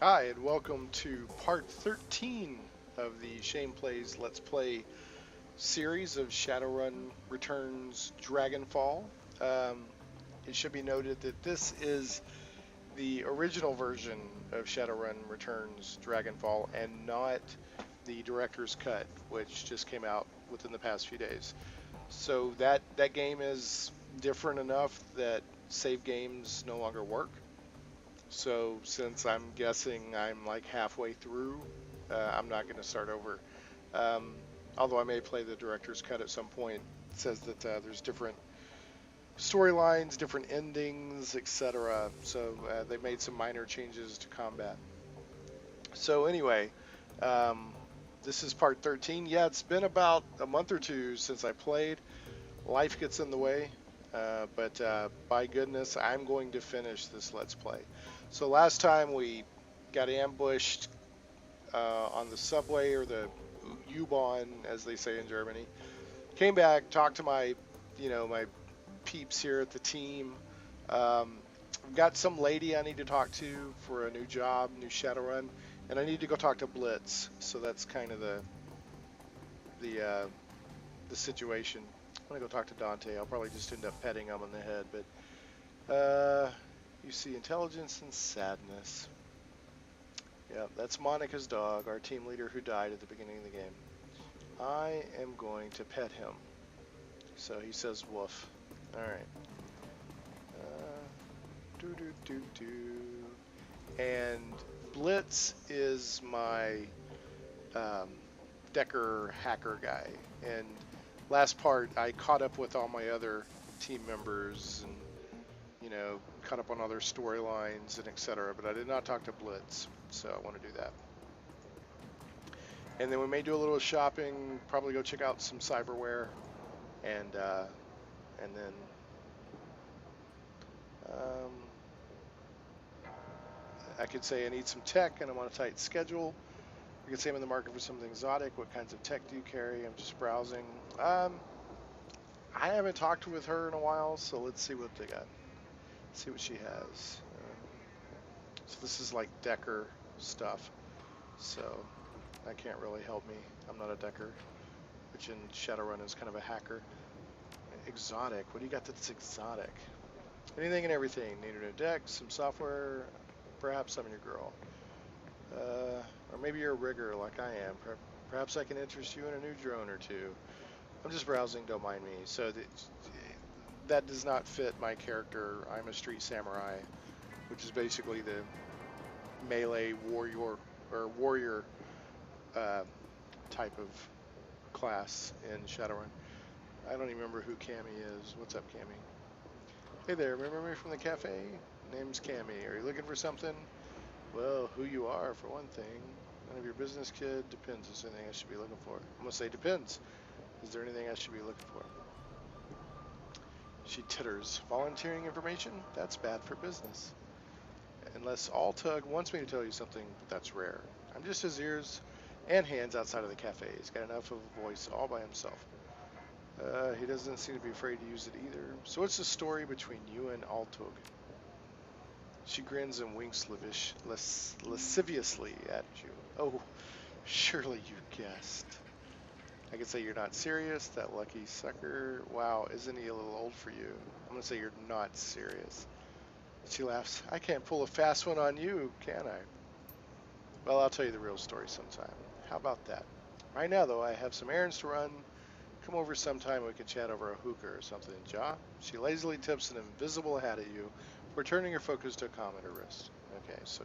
Hi, and welcome to part 13 of the Shane Plays Let's Play series of Shadowrun Returns Dragonfall. Um, it should be noted that this is the original version of Shadowrun Returns Dragonfall and not the director's cut, which just came out within the past few days. So that game is different enough that save games no longer work. So since I'm guessing I'm like halfway through, I'm not going to start over. Although I may play the director's cut at some point. It says that there's different storylines, different endings, etc. So they made some minor changes to combat. So anyway, um, this is part 13. Yeah, it's been about a month or two since I played. Life gets in the way, but by goodness, I'm going to finish this Let's Play. So last time we got ambushed on the subway, or the U-Bahn, as they say in Germany. Came back, talked to my peeps here at the team. I've got some lady I need to talk to for a new job, new Shadowrun, and I need to go talk to Blitz. So that's kind of the uh, the situation. I'm gonna go talk to Dante. I'll probably just end up petting him on the head, but you see intelligence and sadness. Yeah, that's Monica's dog, our team leader who died at the beginning of the game. I am going to pet him. So he says woof. Alright. Uh, do do do do. And Blitz is my Decker hacker guy. And last part, I caught up with all my other team members and, caught up on other storylines and etc. But I did not talk to Blitz, so I want to do that. And then we may do a little shopping, probably go check out some cyberware, and then um, I could say I need some tech and I'm on a tight schedule. I could say I'm in the market for something exotic. What kinds of tech do you carry? I'm just browsing. I haven't talked with her in a while, so let's see what they got. See what she has. So this is like Decker stuff. So that can't really help me. I'm not a Decker, which in Shadowrun is kind of a hacker. Exotic. What do you got that's exotic? Anything and everything. Need a new deck, some software. Perhaps I'm your girl. Or maybe you're a rigger like I am. Perhaps I can interest you in a new drone or two. I'm just browsing, don't mind me. So that does not fit my character. I'm a street samurai, which is basically the melee warrior uh, type of class in Shadowrun. I don't even remember who Cammy is. What's up, Cammy? Hey there, remember me from the cafe? Name's Cammy. Are you looking for something? Well, who you are, for one thing. None of your business, kid. Depends. Is there anything I should be looking for? I'm going to say depends. Is there anything I should be looking for? She titters. Volunteering information? That's bad for business. Unless Altug wants me to tell you something, but that's rare. I'm just his ears and hands outside of the cafe. He's got enough of a voice all by himself. He doesn't seem to be afraid to use it either. So what's the story between you and Altug? She grins and winks lasciviously at you. Oh, surely you guessed. I could say you're not serious, that lucky sucker. Wow, isn't he a little old for you? I'm going to say you're not serious. She laughs. I can't pull a fast one on you, can I? Well, I'll tell you the real story sometime. How about that? Right now, though, I have some errands to run. Come over sometime and we can chat over a hookah or something. Ja? She lazily tips an invisible hat at you, returning your focus to a comm at her wrist. Okay, so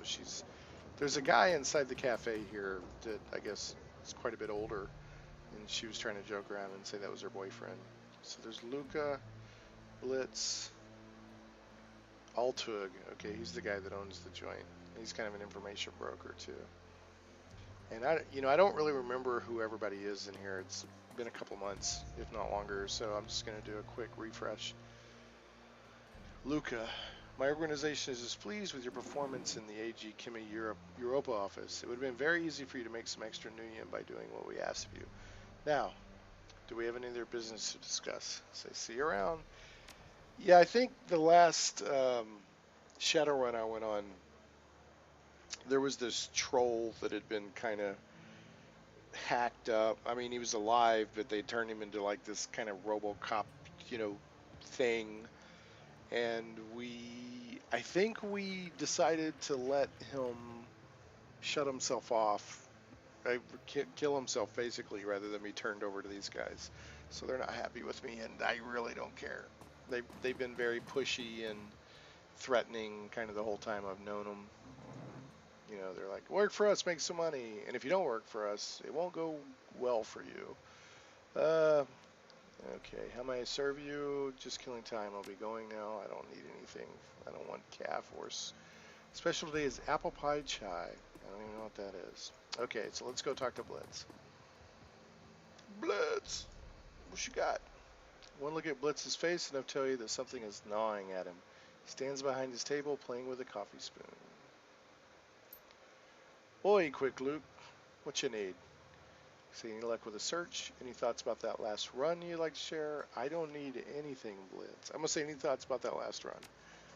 there's a guy inside the cafe here that I guess is quite a bit older, and she was trying to joke around and say that was her boyfriend. So there's Luca, Blitz, Altug. Okay, he's the guy that owns the joint. He's kind of an information broker too. And I don't really remember who everybody is in here. It's been a couple months, if not longer, so I'm just going to do a quick refresh. Luca, my organization is displeased with your performance in the AG Kimi Europa office. It would have been very easy for you to make some extra nuyen by doing what we asked of you. Now, do we have any other business to discuss? Say, see you around. Yeah, I think the last Shadowrun I went on, there was this troll that had been kind of hacked up. I mean, he was alive, but they turned him into like this kind of RoboCop, you know, thing. And I think we decided to let him shut himself off, kill himself basically, rather than be turned over to these guys. So they're not happy with me, and I really don't care. They've been very pushy and threatening kind of the whole time I've known them. You know, they're like, work for us, make some money, and if you don't work for us, it won't go well for you. Okay, how may I serve you? Just killing time. I'll be going now. I don't need anything. I don't want calf horse. Specialty is apple pie chai. I don't even know what that is. Okay, so let's go talk to Blitz. Blitz! What you got? One look at Blitz's face and I'll tell you that something is gnawing at him. He stands behind his table playing with a coffee spoon. Oi, quick Luke. What you need? See any luck with a search? Any thoughts about that last run you'd like to share? I don't need anything, Blitz. I'm going to say any thoughts about that last run.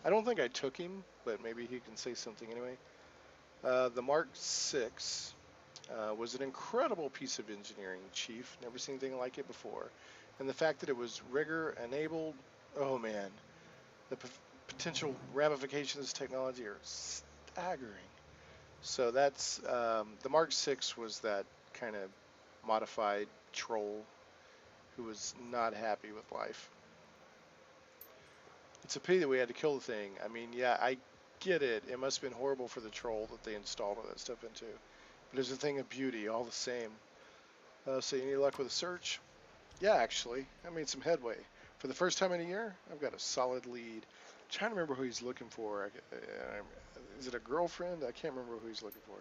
I don't think I took him, but maybe he can say something anyway. The Mark 6 was an incredible piece of engineering, Chief. Never seen anything like it before. And the fact that it was rigor enabled, oh man, the potential ramifications of this technology are staggering. So that's, the Mark 6 was that kind of modified troll who was not happy with life. It's a pity that we had to kill the thing. I mean, yeah, I get it. It must have been horrible for the troll that they installed all that stuff into. But it's a thing of beauty all the same. So you need luck with a search? Yeah, actually. I made some headway. For the first time in a year, I've got a solid lead. I'm trying to remember who he's looking for. Is it a girlfriend? I can't remember who he's looking for.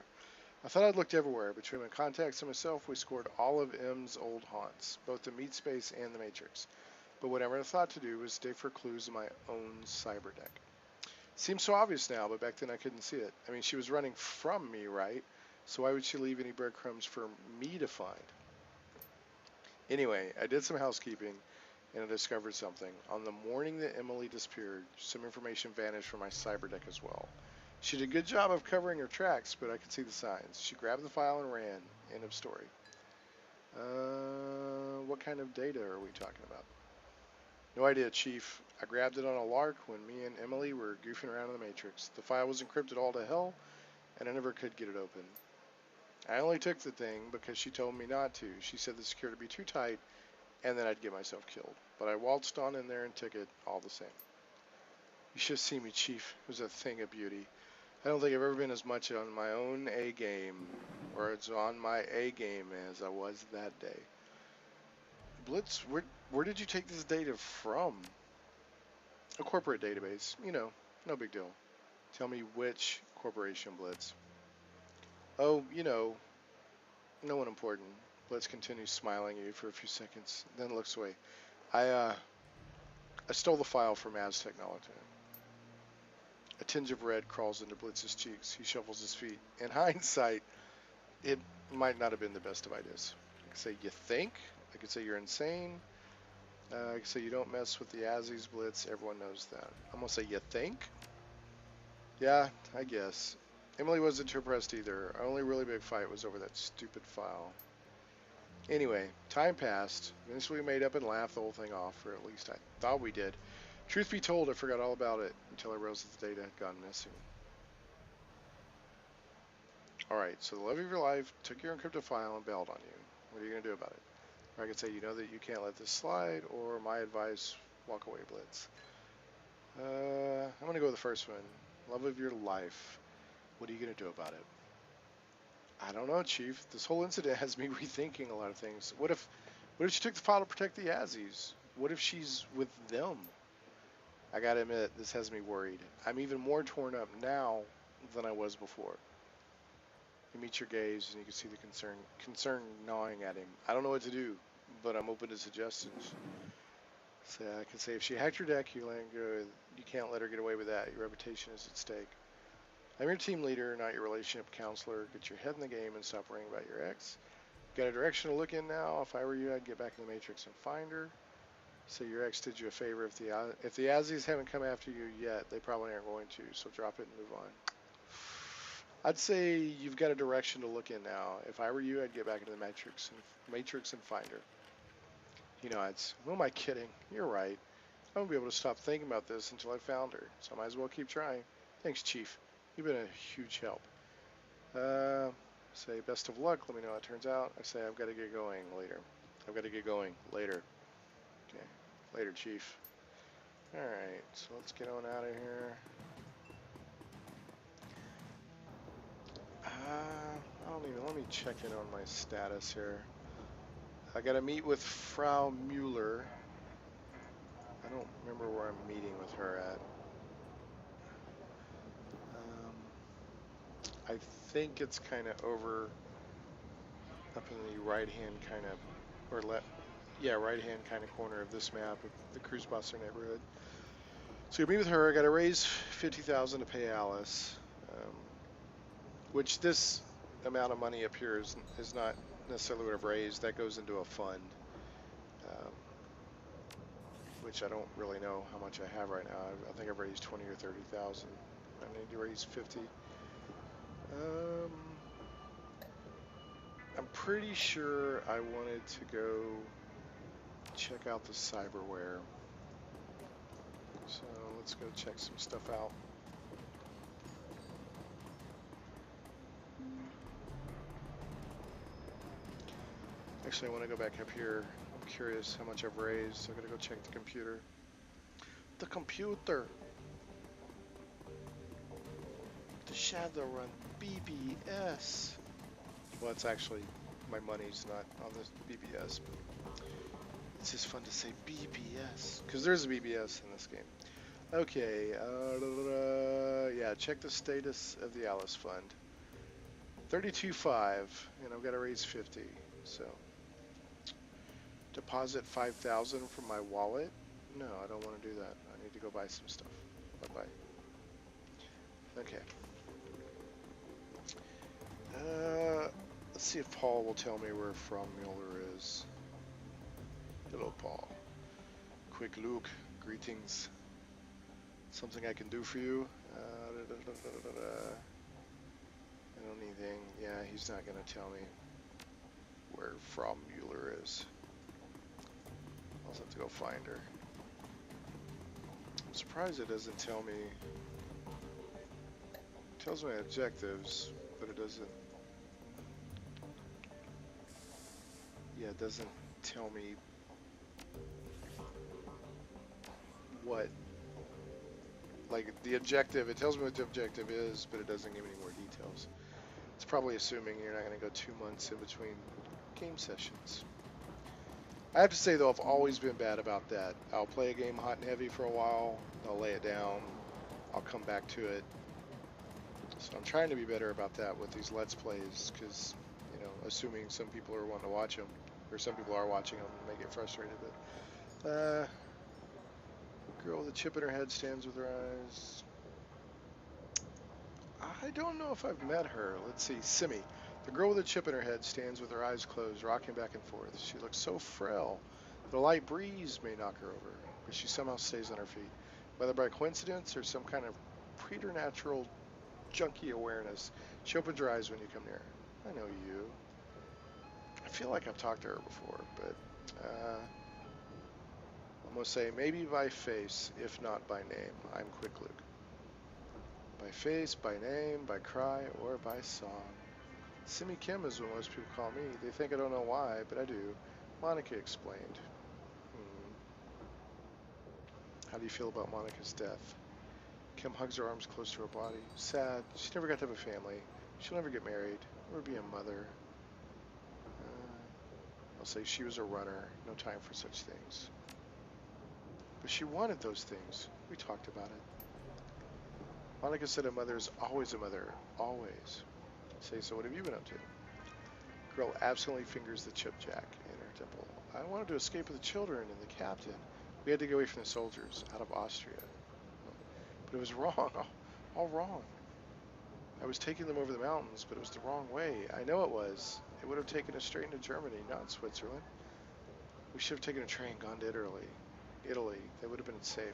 I thought I'd looked everywhere. Between my contacts and myself, we scored all of M's old haunts, both the meat space and the Matrix. But what I never thought to do was dig for clues in my own cyber deck. Seems so obvious now, but back then I couldn't see it. I mean, she was running from me, right? So why would she leave any breadcrumbs for me to find? Anyway, I did some housekeeping, and I discovered something. On the morning that Emily disappeared, some information vanished from my cyber deck as well. She did a good job of covering her tracks, but I could see the signs. She grabbed the file and ran. End of story. What kind of data are we talking about? No idea, Chief. I grabbed it on a lark when me and Emily were goofing around in the Matrix. The file was encrypted all to hell, and I never could get it open. I only took the thing because she told me not to. She said the security would be too tight, and then I'd get myself killed. But I waltzed on in there and took it all the same. You should see me, Chief. It was a thing of beauty. I don't think I've ever been as much on my own A game, or it's on my A game as I was that day. Blitz, where did you take this data from? A corporate database. You know, no big deal. Tell me which corporation, Blitz. Oh, you know, no one important. Blitz continues smiling at you for a few seconds, then looks away. I stole the file from Aztec Technology. A tinge of red crawls into Blitz's cheeks. He shuffles his feet. In hindsight, it might not have been the best of ideas. I could say, you think? I could say you're insane. I could say you don't mess with the Azzies, Blitz. Everyone knows that. I'm going to say, you think? Yeah, I guess. Emily wasn't too impressed either. Our only really big fight was over that stupid file. Anyway, time passed. Eventually we made up and laughed the whole thing off, or at least I thought we did. Truth be told, I forgot all about it until I realized that the data had gone missing. Alright, so the love of your life took your encrypted file and bailed on you. What are you going to do about it? Or I could say, you know that you can't let this slide, or my advice, walk away, Blitz. I'm going to go with the first one. Love of your life. What are you going to do about it? I don't know, Chief. This whole incident has me rethinking a lot of things. What if she took the file to protect the Azzies? What if she's with them? I gotta admit, this has me worried. I'm even more torn up now than I was before. You meet your gaze and you can see the concern gnawing at him. I don't know what to do, but I'm open to suggestions. So I can say, if she hacked your deck, you can't let her get away with that. Your reputation is at stake. I'm your team leader, not your relationship counselor. Get your head in the game and stop worrying about your ex. Got a direction to look in now. If I were you, I'd get back in the Matrix and find her. So your ex did you a favor. If the Azzies haven't come after you yet, they probably aren't going to. So drop it and move on. I'd say you've got a direction to look in now. If I were you, I'd get back into the Matrix and find her. He nods. Who am I kidding? You're right. I won't be able to stop thinking about this until I found her, so I might as well keep trying. Thanks, Chief. You've been a huge help. Say best of luck. Let me know how it turns out. I say I've got to get going later. I've got to get going later. Okay. Later, Chief. Alright, so let's get on out of here. I don't even, let me check in on my status here. I gotta meet with Frau Müller. I don't remember where I'm meeting with her at. I think it's kind of over up in the right-hand kind of, or left, yeah, right-hand kind of corner of this map, of the Cruise Buster neighborhood. So you meet with her. I got to raise 50,000 to pay Alice, which this amount of up here is not necessarily what I've raised. That goes into a fund, which I don't really know how much I have right now. I think I've raised 20 or 30,000. I need to raise 50. I'm pretty sure I wanted to go check out the CYBERWARE. So let's go check some stuff out. Actually, I want to go back up here. I'm curious how much I've raised, so I'm going to go check the computer. The computer! The Shadowrun BBS! Well, it's actually, my money's not on this BBS, but it's just fun to say BBS, because there's a BBS in this game. Okay, yeah, check the status of the Alice Fund. 32.5, and I've got to raise 50, so. Deposit 5,000 from my wallet? No, I don't want to do that. I need to go buy some stuff. Bye-bye. Okay. Let's see if Paul will tell me where Frau Müller is. Hello, Paul. Quick Luke, greetings. Something I can do for you? I don't need anything. Yeah, he's not going to tell me where Frau Müller is. I'll have to go find her. I'm surprised it doesn't tell me. It tells me objectives, but it doesn't. Yeah, it doesn't tell me what. Like the objective, it tells me what the objective is, but it doesn't give me any more details. It's probably assuming you're not going to go 2 months in between game sessions. I have to say though, I've always been bad about that. I'll play a game hot and heavy for a while, I'll lay it down, I'll come back to it. So I'm trying to be better about that with these Let's Plays, because, you know, assuming some people are wanting to watch them, or some people are watching them, and they get frustrated. But, girl with a chip in her head stands with her eyes. I don't know if I've met her. Let's see, Simi. The girl with a chip in her head stands with her eyes closed, rocking back and forth. She looks so frail that a light breeze may knock her over, but she somehow stays on her feet. Whether by coincidence or some kind of preternatural junky awareness, she opens her eyes when you come near. I know you. I feel like I've talked to her before, but I'm going to say maybe by face, if not by name. I'm Quick Luke. By face, by name, by cry, or by song. Simi Kim is what most people call me. They think I don't know why, but I do. Monica explained. How do you feel about Monica's death? Kim hugs her arms close to her body. Sad. She never got to have a family. She'll never get married, or be a mother. I'll say she was a runner. No time for such things. But she wanted those things. We talked about it. Monica said a mother is always a mother. Always. Say, so what have you been up to? Girl absently fingers the chip jack in her temple. I wanted to escape with the children and the captain. We had to get away from the soldiers, out of Austria. But it was wrong, all wrong. I was taking them over the mountains, but it was the wrong way. I know it was. It would have taken us straight into Germany, not Switzerland. We should have taken a train, gone to Italy. That would have been safe.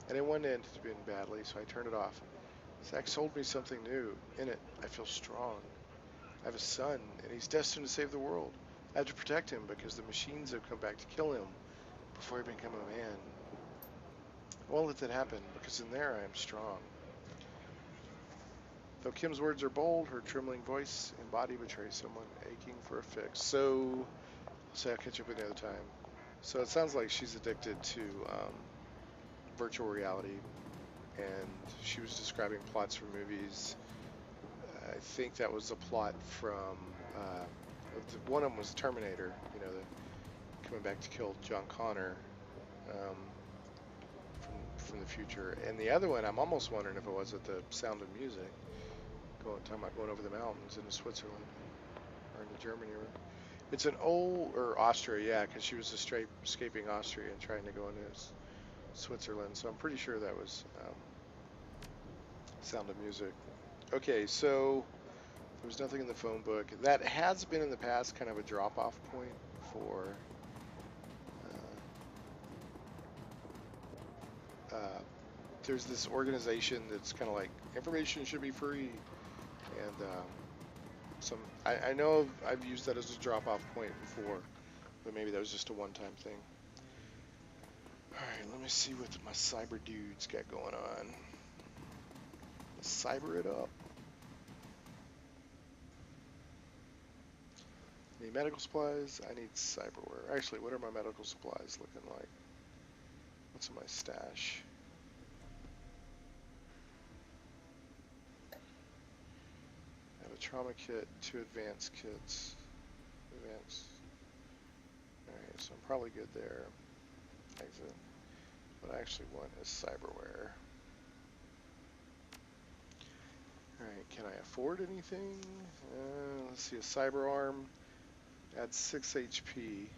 And it wouldn't end been badly, so I turned it off. Zach sold me something new. In it, I feel strong. I have a son, and he's destined to save the world. I have to protect him because the machines have come back to kill him before he become a man. I won't let that happen, because in there I am strong. Though Kim's words are bold, her trembling voice and body betray someone aching for a fix. So, I'll say I'll catch up with you another time. So it sounds like she's addicted to virtual reality, and she was describing plots from movies. I think that was a plot from, one of them was Terminator, you know, coming back to kill John Connor from the future. And the other one, I'm almost wondering if it was at the Sound of Music, talking about going over the mountains into Switzerland or into Germany. It's an old, or Austria, yeah, because she was escaping Austria and trying to go into Switzerland. So I'm pretty sure that was Sound of Music. Okay, so there was nothing in the phone book. That has been in the past kind of a drop-off point for there's this organization that's kind of like, information should be free, and I know I've used that as a drop-off point before, but maybe that was just a one-time thing. Alright, let me see what my cyber dudes got going on. Let's cyber it up. Need medical supplies? I need cyberware. Actually, what are my medical supplies looking like? What's in my stash? I have a trauma kit, 2 advanced kits. Alright, so I'm probably good there. Exit. What I actually want is cyberware. Alright, can I afford anything? Let's see, a cyber arm. Adds 6 HP.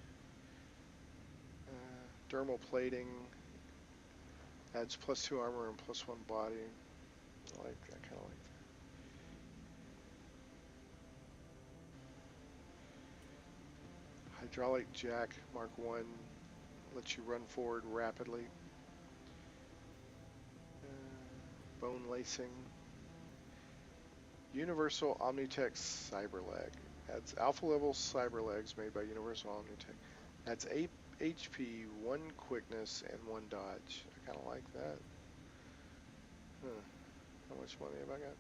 Dermal plating. Adds +2 armor and +1 body. I kind of like that. Hydraulic jack Mark 1 lets you run forward rapidly. Bone lacing. Universal Omnitech Cyberleg. Adds alpha level cyber legs made by Universal Omnitech. Adds 8 HP, 1 quickness, and 1 dodge. I kind of like that. How much money have I got?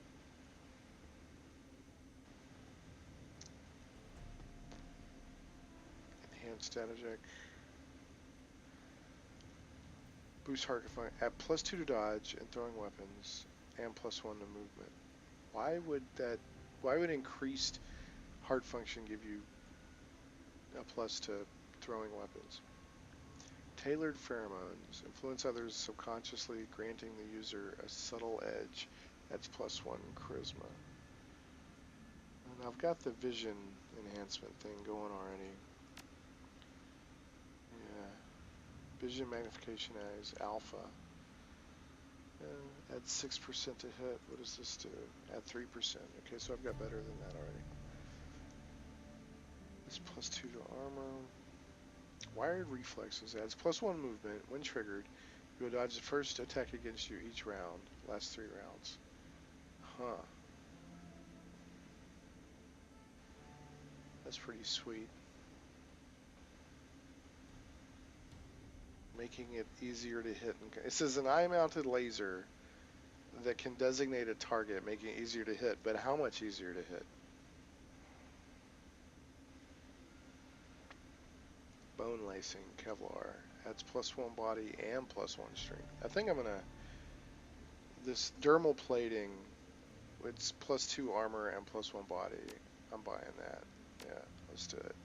Enhanced data check. Boost heart define. Add +2 to dodge and throwing weapons, and +1 to movement. Why would increased heart function give you a plus to throwing weapons? Tailored pheromones. Influence others subconsciously, granting the user a subtle edge. That's +1 charisma. And I've got the vision enhancement thing going already. Yeah. Vision magnification as alpha. Add 6% to hit. What does this do? Add 3%. Okay, so I've got better than that already. It's +2 to armor. Wired reflexes adds +1 movement. When triggered, you will dodge the first attack against you each round. Last 3 rounds. Huh. That's pretty sweet. Making it easier to hit. It says an eye-mounted laser that can designate a target, making it easier to hit. But how much easier to hit? Bone lacing, Kevlar. Adds +1 body and +1 strength. I think I'm gonna... This dermal plating, it's +2 armor and +1 body. I'm buying that. Yeah, let's do it.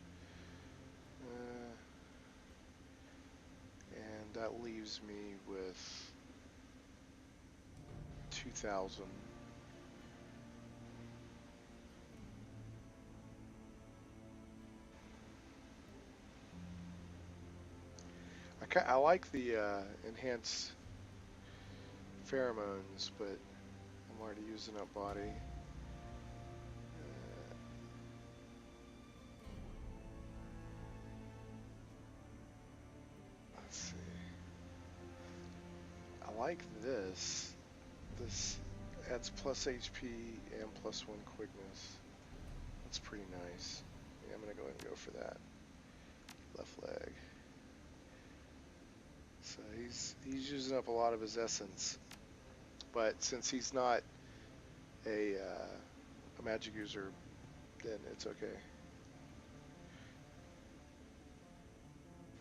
And that leaves me with 2,000. I like the enhanced pheromones, but I'm already using up body. Let's see. I like this. This Adds plus HP and plus 1 quickness. That's pretty nice. Yeah, I'm gonna go ahead and go for that. Left leg. So he's using up a lot of his essence, but since he's not a magic user, then it's okay.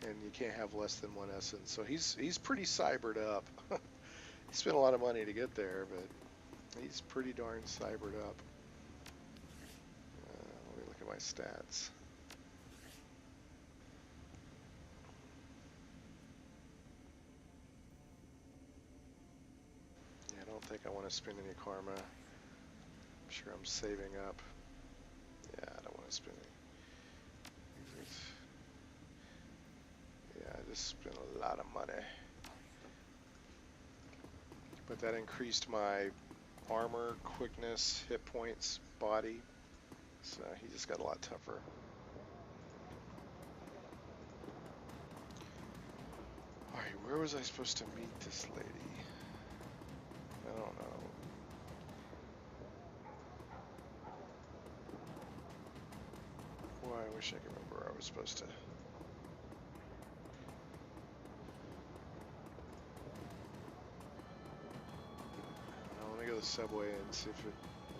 And you can't have less than 1 essence. So he's pretty cybered up. He spent a lot of money to get there, but he's pretty darn cybered up. Let me look at my stats. Yeah, I don't think I want to spend any karma. I'm sure I'm saving up. Yeah, I don't want to spend any. Yeah, I just spent a lot of money. But that increased my armor, quickness, hit points, body. So he just got a lot tougher. Alright, where was I supposed to meet this lady? I don't know. Boy, I wish I could remember where I was supposed to. Let me go to the subway and see if it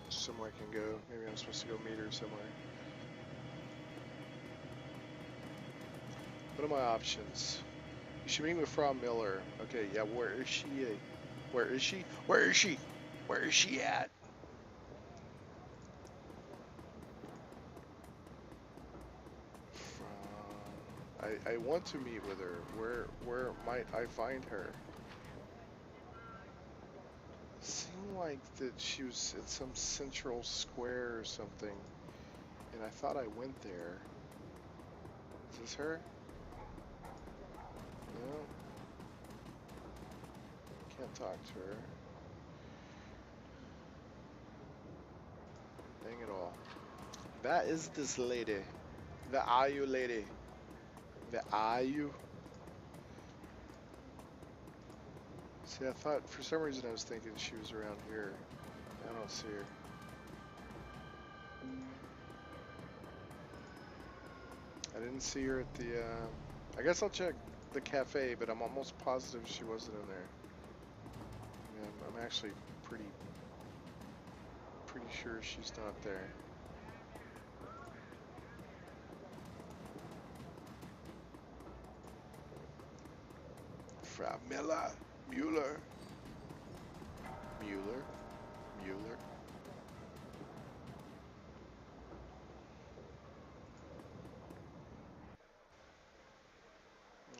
somewhere I can go. Maybe I'm supposed to go meet her somewhere. What are my options? You should meet with Frau Müller. Okay, yeah, where is she? Where is she? Where is she? Where is she at? I want to meet with her. Where might I find her? It seemed like that she was at some central square or something, and I thought I went there. Is this her? No. Can't talk to her. Dang it all. That is this lady. Where are you, lady? Where are you? See, I thought, for some reason I was thinking she was around here. I don't see her. I didn't see her at the, I guess I'll check the cafe, but I'm almost positive she wasn't in there. Yeah, I'm actually pretty sure she's not there. Frau Müller. Müller.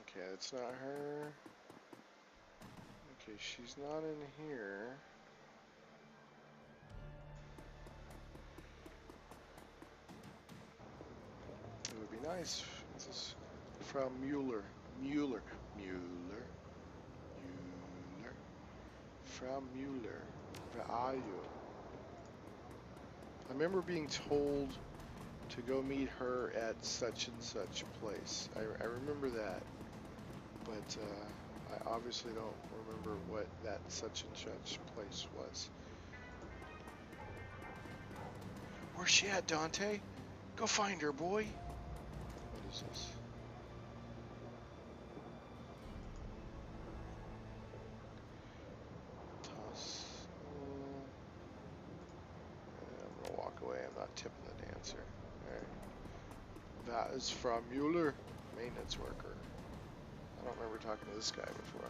Okay, that's not her. Okay, she's not in here. It would be nice. This is Frau Müller. Müller. Frau Müller. Where are you? I remember being told to go meet her at such and such place. I remember that, but I obviously don't remember what that such and such place was. Where's she at, Dante? Go find her, boy. What is this? Toss. I'm gonna walk away. I'm not tipping the dancer. Alright. That is Frau Müller, maintenance worker. I don't remember talking to this guy before.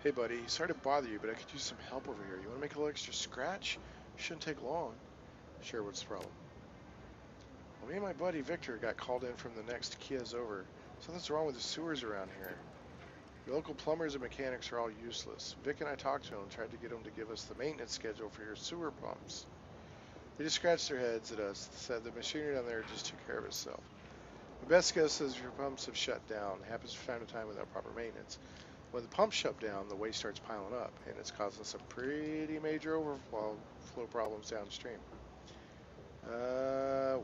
Hey buddy, sorry to bother you, but I could use some help over here. You want to make a little extra scratch? Shouldn't take long. Sure, what's the problem? Well, me and my buddy Victor got called in from the next Kia's over. Something's wrong with the sewers around here. The local plumbers and mechanics are all useless. Vic and I talked to him and tried to get him to give us the maintenance schedule for your sewer pumps. They just scratched their heads at us, said the machinery down there just took care of itself. The best guess is your pumps have shut down. It happens from time to time without proper maintenance. When the pumps shut down, the waste starts piling up, and it's causing some pretty major overflow problems downstream.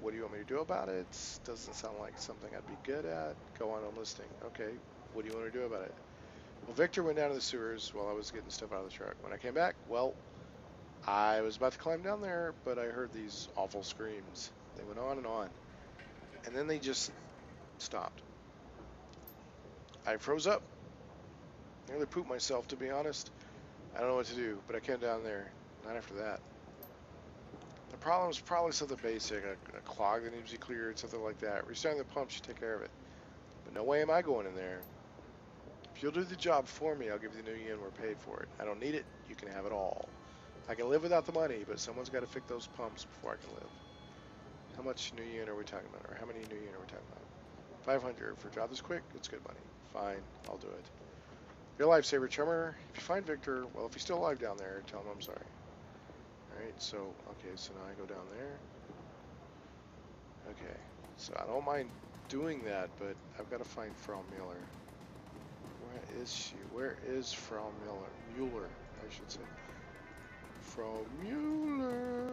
What do you want me to do about it? Doesn't sound like something I'd be good at. Go on, I'm listening. Okay, what do you want to do about it? Well, Victor went down to the sewers while I was getting stuff out of the truck. When I came back, well, I was about to climb down there, but I heard these awful screams. They went on, and then they just stopped. I froze up. Nearly pooped myself, to be honest. I don't know what to do, but I came down there. Not after that. The problem is probably something basic, a clog that needs to be cleared, something like that. Restarting the pump should take care of it. But no way am I going in there. If you'll do the job for me, I'll give you the new yen we're paid for it. I don't need it. You can have it all. I can live without the money, but someone's got to fix those pumps before I can live. How much new yen are we talking about? Or how many new yen are we talking about? 500 for a job this quick? It's good money. Fine, I'll do it. Your lifesaver, chummer. If you find Victor, well, if he's still alive down there, tell him I'm sorry. Alright, so, okay, so now I go down there. Okay, so I don't mind doing that, but I've got to find Frau Müller. Where is she? Where is Frau Müller? Müller, I should say. Frau Müller.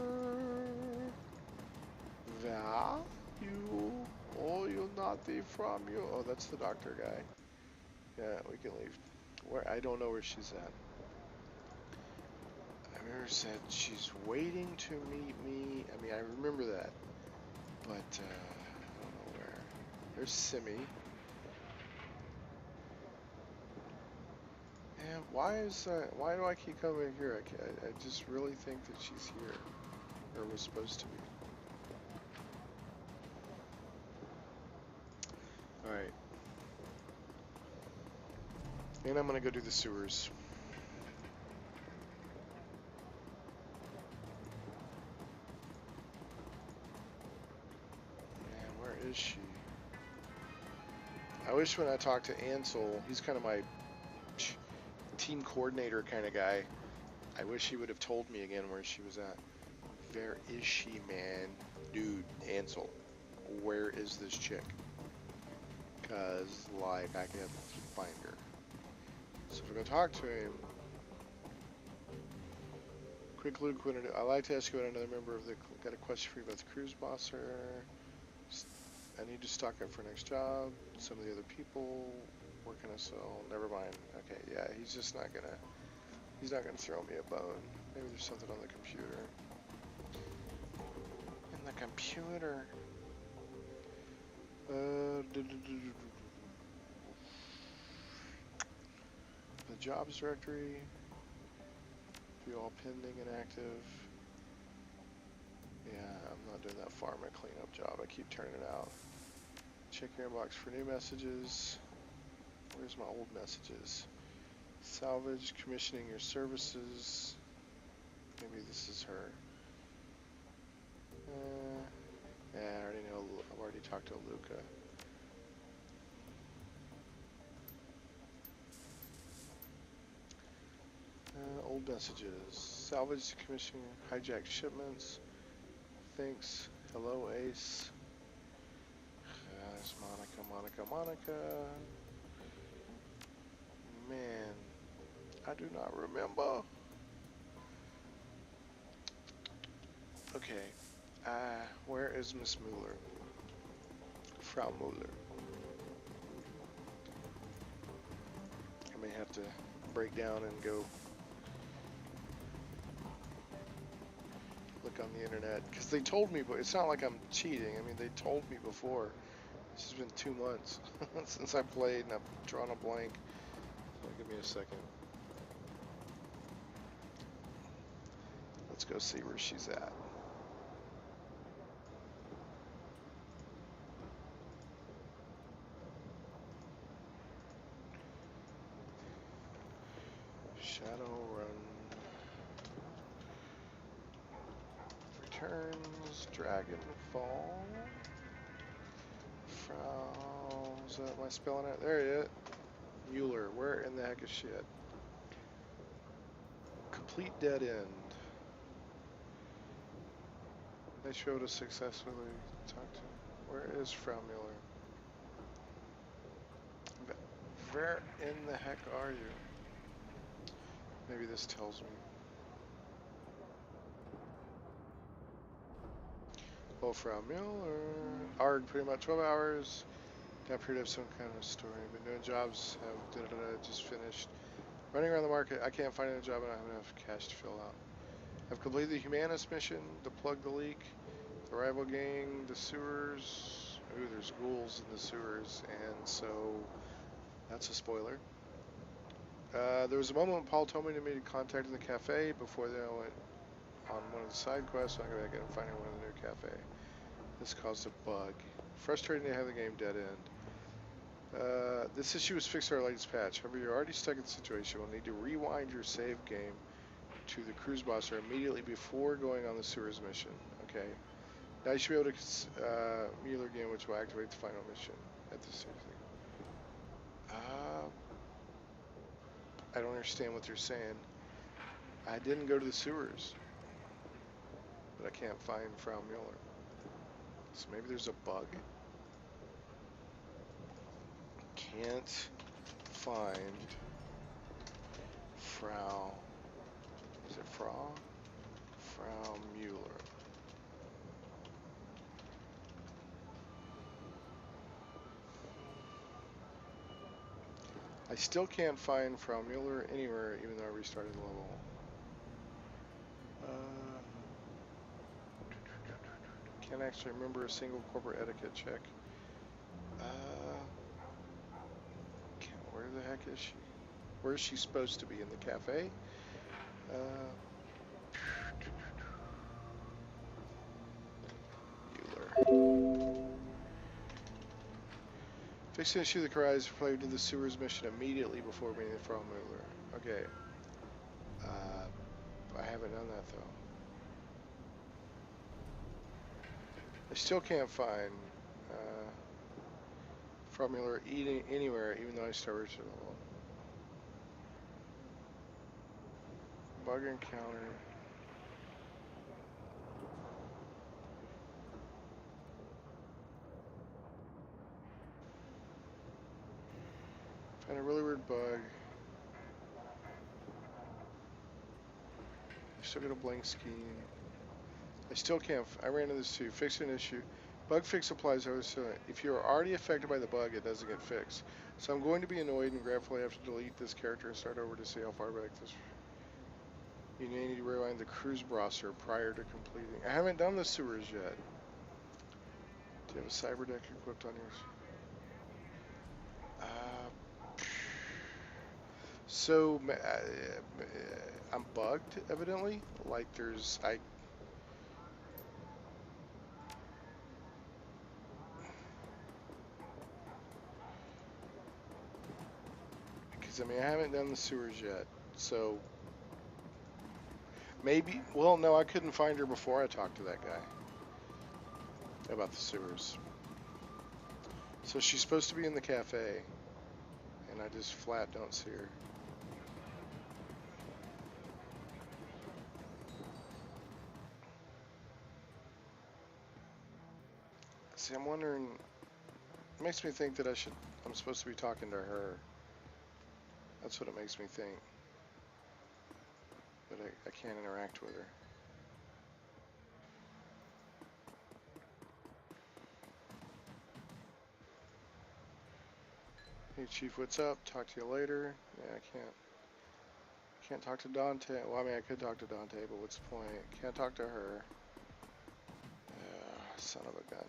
Wer? You? Oh, you'll not be from you. Oh, that's the doctor guy. Yeah, we can leave. Where? I don't know where she's at. I remember said she's waiting to meet me. I mean, I remember that, but I don't know where. There's Simi. And why is why do I keep coming here? I just really think that she's here, or was supposed to be. All right. And I'm gonna go do the sewers. Man, where is she? I wish when I talked to Ansel, he's kind of my team coordinator kind of guy. I wish he would have told me again where she was at. Where is she, man? Dude, Ansel, where is this chick? Cause, like, I can't find her. So if we're gonna talk to him, quick Luke, I'd like to ask you what another member of the got a question for you about the cruise bosser. I need to stock up for next job. Some of the other people working us, so never mind. Okay, yeah, he's not gonna throw me a bone. Maybe there's something on the computer. In the computer. The jobs directory. Be all pending and active. Yeah, I'm not doing that pharma cleanup job. I keep turning it out. Check your inbox for new messages. Where's my old messages? Salvage, commissioning your services. Maybe this is her. Yeah, I already know. I've already talked to Luca. Old messages. Salvage, commissioning, hijacked shipments. Thanks. Hello, Ace. There's Monica. Man, I do not remember. Okay. Where is Miss Müller? Frau Müller. I may have to break down and go look on the internet, because they told me, but it's not like I'm cheating. I mean, they told me before. This has been 2 months since I played, and I've drawn a blank. So give me a second. Let's go see where she's at. Shadowrun Returns, Dragonfall. Frau, is that, am I spelling it? There you go. Müller, where in the heck is she at? Complete dead end. They showed us successfully talked to. Where is Frau Müller? Where in the heck are you? Maybe this tells me. Oh, Frau Müller. ARG, pretty much 12 hours. I appear to have some kind of story. Been doing jobs, have just finished. Running around the market, I can't find a job and I don't have enough cash to fill out. I've completed the Humanist mission, the plug the leak, the rival gang, the sewers. Ooh, there's ghouls in the sewers, and so that's a spoiler. There was a moment when Paul told me to make contact in the cafe. Before then, I went on one of the side quests, so I'm going to get finding one in the new cafe. This caused a bug. Frustrating to have the game dead end. This issue was fixed in our latest patch. However, you're already stuck in the situation. You'll need to rewind your save game to the cruise boss immediately before going on the sewers mission. Okay. Now you should be able to Müller again, which will activate the final mission at the sewers thing. I don't understand what they're saying. I didn't go to the sewers, but I can't find Frau Müller. So maybe there's a bug. Can't find Frau. Is it Frau? Frau Müller. I still can't find Frau Müller anywhere, even though I restarted the level. Can't actually remember a single corporate etiquette check. Where the heck is she? Where is she supposed to be? In the cafe? Müller. Fix the issue that arises related to the sewers mission immediately before meeting the Frau Müller. Okay. I haven't done that though. I still can't find Frau Müller eating anywhere, even though I started to level. Bug encounter. Found a really weird bug. I still got a blank scheme. I still can't. I ran into this too. Fix an issue. Bug fix applies. If you're already affected by the bug, it doesn't get fixed. So I'm going to be annoyed and gratefully have to delete this character and start over to see how far back this. You need to rewind the cruise browser prior to completing. I haven't done the sewers yet. Do you have a cyber deck equipped on yours? So I'm bugged, evidently. Like there's because I mean I haven't done the sewers yet, so maybe. Well, no, I couldn't find her before I talked to that guy about the sewers. So she's supposed to be in the cafe, and I just flat don't see her. See, I'm wondering. It makes me think that I'm supposed to be talking to her. That's what it makes me think. But I can't interact with her. Hey Chief, what's up? Talk to you later. Yeah, I can't talk to Dante. Well, I mean, I could talk to Dante, but what's the point? Can't talk to her. Son of a gun.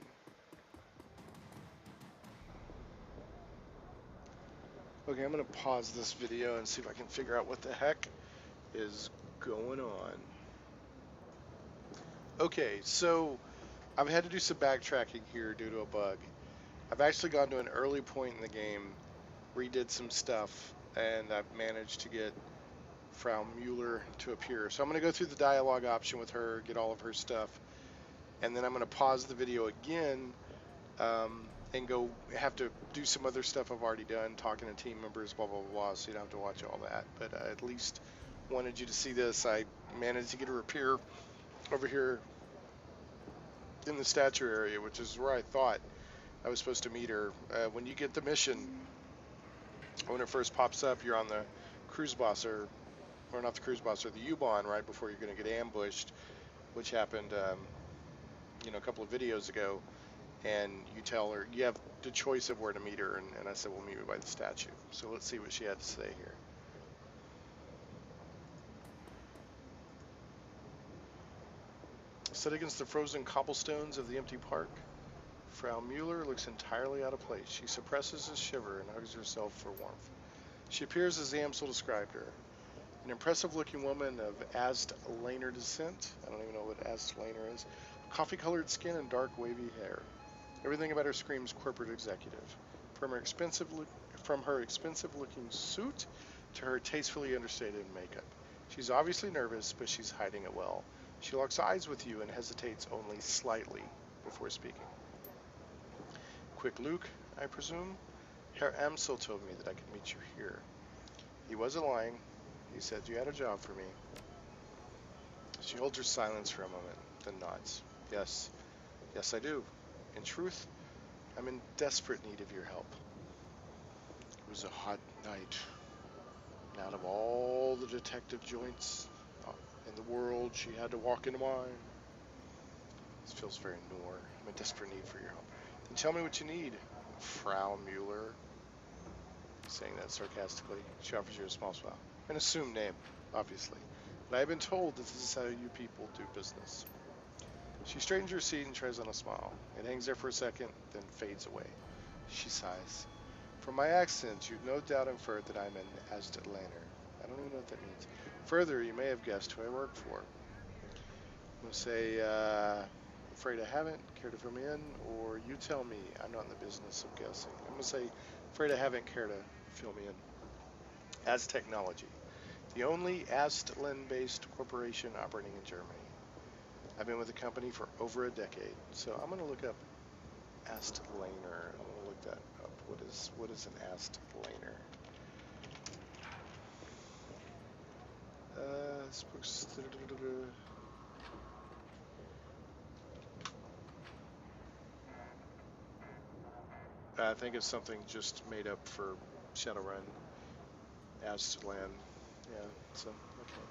Okay, I'm gonna pause this video and see if I can figure out what the heck is going on. Okay, so I've had to do some backtracking here due to a bug. I've actually gone to an early point in the game, redid some stuff, and I've managed to get Frau Müller to appear. So I'm going to go through the dialogue option with her, get all of her stuff, and then I'm going to pause the video again and go have to do some other stuff I've already done, talking to team members, blah, blah, blah, so you don't have to watch all that. But I at least wanted you to see this. I managed to get her appear over here in the statue area, which is where I thought I was supposed to meet her. When you get the mission, when it first pops up, you're on the cruise boss, or not the cruise boss, or the U-Bahn right before you're going to get ambushed, which happened, a couple of videos ago. and you tell her, you have the choice of where to meet her, and I said, we'll meet her by the statue. So let's see what she had to say here. Set against the frozen cobblestones of the empty park, Frau Müller looks entirely out of place. She suppresses a shiver and hugs herself for warmth. She appears as the Amsel described her, an impressive-looking woman of Aztlaner descent. I don't even know what Aztlaner is. Coffee-colored skin and dark, wavy hair. Everything about her screams corporate executive. From her expensive-looking suit to her tastefully understated makeup. She's obviously nervous, but she's hiding it well. She locks eyes with you and hesitates only slightly before speaking. Quick Luke, I presume? Herr Amsel told me that I could meet you here. He wasn't lying. He said you had a job for me. She holds her silence for a moment, then nods. Yes. Yes, I do. In truth, I'm in desperate need of your help. It was a hot night. And out of all the detective joints in the world, she had to walk into mine. This feels very Noor. I'm in desperate need for your help. Then tell me what you need, Frau Müller. Saying that sarcastically, she offers you a small smile. An assumed name, obviously. But I have been told that this is how you people do business. She straightens her seat and tries on a smile. It hangs there for a second, then fades away. She sighs. From my accent, you've no doubt inferred that I'm an Aztlaner. I don't even know what that means. Further, you may have guessed who I work for. I'm going to say, afraid I haven't, care to fill me in, or you tell me. I'm not in the business of guessing. I'm going to say, afraid I haven't, care to fill me in. Az Technology, the only Aztlan-based corporation operating in Germany. I've been with the company for over a decade, so I'm going to look up Aztlaner. I'm going to look that up. What is an Aztlaner? This book's... I think it's something just made up for Shadowrun. Aztlan. Yeah, so, okay.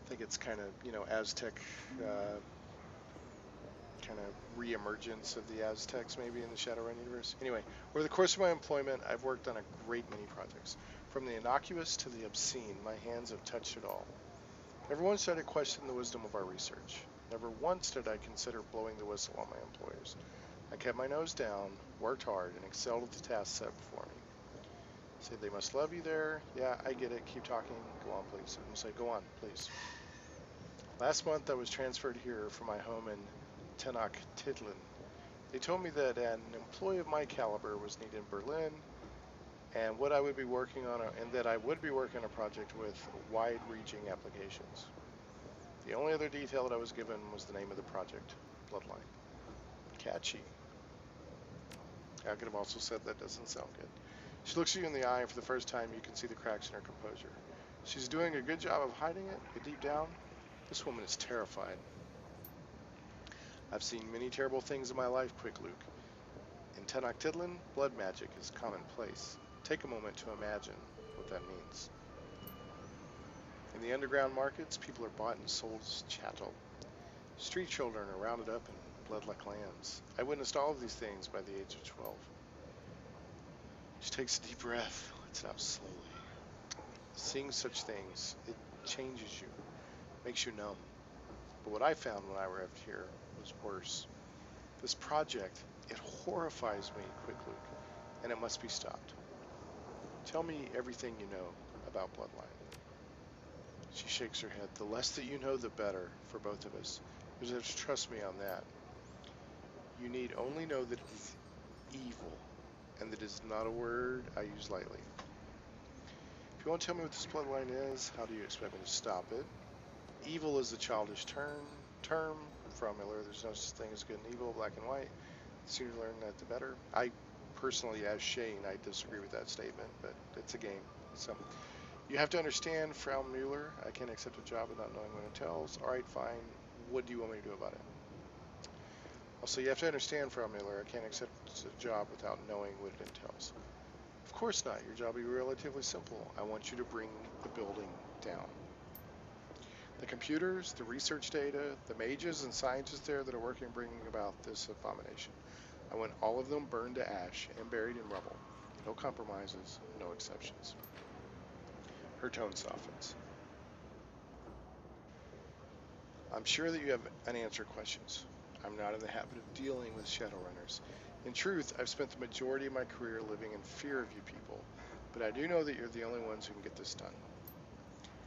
I think it's kind of, Aztec, kind of re-emergence of the Aztecs maybe in the Shadowrun universe. Anyway, over the course of my employment, I've worked on a great many projects. From the innocuous to the obscene, my hands have touched it all. Never once did I question the wisdom of our research. Never once did I consider blowing the whistle on my employers. I kept my nose down, worked hard, and excelled at the tasks set before me. Say they must love you there. Yeah, I get it. Keep talking. Go on, please. I'm going to say, go on, please. Last month, I was transferred here from my home in Untitled. They told me that an employee of my caliber was needed in Berlin, and what I would be working on, and that I would be working on a project with wide-reaching applications. The only other detail that I was given was the name of the project, Bloodline. Catchy. I could have also said that doesn't sound good. She looks you in the eye, and for the first time you can see the cracks in her composure. She's doing a good job of hiding it, but deep down, this woman is terrified. I've seen many terrible things in my life, Quick Luke. In Tenochtitlan, blood magic is commonplace. Take a moment to imagine what that means. In the underground markets, people are bought and sold as chattel. Street children are rounded up and bled like lambs. I witnessed all of these things by the age of 12. She takes a deep breath, lets it out slowly. Seeing such things, it changes you, makes you numb. But what I found when I arrived here was worse. This project, it horrifies me, Quick Luke, and it must be stopped. Tell me everything you know about Bloodline. She shakes her head. The less that you know, the better for both of us. You have to trust me on that. You need only know that it is evil, and that is not a word I use lightly. If you won't tell me what this bloodline is, how do you expect me to stop it? Evil is a childish term. Frau Müller, there's no such thing as good and evil, black and white. The sooner you learn that, the better. I personally, as Shane, I disagree with that statement, but it's a game. So you have to understand, Frau Müller, I can't accept a job without knowing what it entails. All right, fine. What do you want me to do about it? Also, you have to understand, Frau Müller, I can't accept a job without knowing what it entails. Of course not. Your job will be relatively simple. I want you to bring the building down. The computers, the research data, the mages and scientists there that are working bringing about this abomination. I want all of them burned to ash and buried in rubble. No compromises, no exceptions. Her tone softens. I'm sure that you have unanswered questions. I'm not in the habit of dealing with Shadowrunners. In truth, I've spent the majority of my career living in fear of you people, but I do know that you're the only ones who can get this done.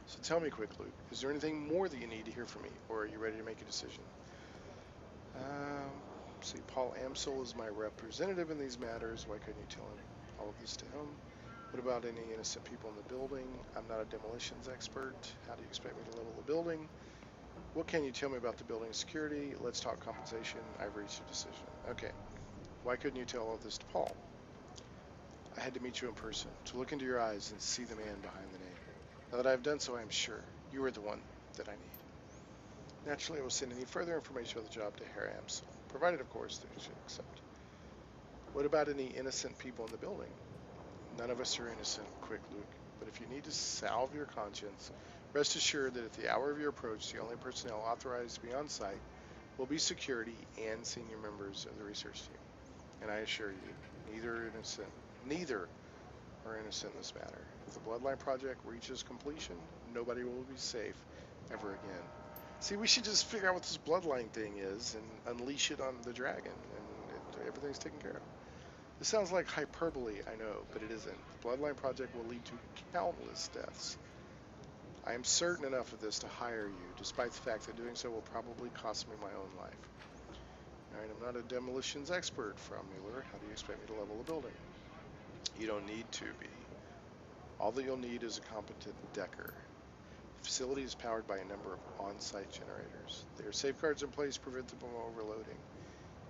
So tell me quick, Luke, is there anything more that you need to hear from me, or are you ready to make a decision? See, Paul Amsel is my representative in these matters. Why couldn't you tell him all of this to him? What about any innocent people in the building? I'm not a demolitions expert. How do you expect me to level the building? What can you tell me about the building security? Let's talk compensation. I've reached a decision. Okay. Why couldn't you tell all of this to Paul? I had to meet you in person, to look into your eyes and see the man behind the name. Now that I've done so, I am sure you are the one that I need. Naturally, I will send any further information about the job to Herr Amsel, provided, of course, that you should accept. What about any innocent people in the building? None of us are innocent, quick Luke, but if you need to salve your conscience, rest assured that at the hour of your approach, the only personnel authorized to be on site will be security and senior members of the research team. And I assure you, neither are innocent in this matter. If the Bloodline Project reaches completion, nobody will be safe ever again. See, we should just figure out what this Bloodline thing is and unleash it on the dragon, and everything's taken care of. This sounds like hyperbole, I know, but it isn't. The Bloodline Project will lead to countless deaths. I am certain enough of this to hire you, despite the fact that doing so will probably cost me my own life. Alright, I'm not a demolitions expert, Frau Müller. How do you expect me to level the building? You don't need to be. All that you'll need is a competent decker. The facility is powered by a number of on-site generators. There are safeguards in place to prevent them from overloading.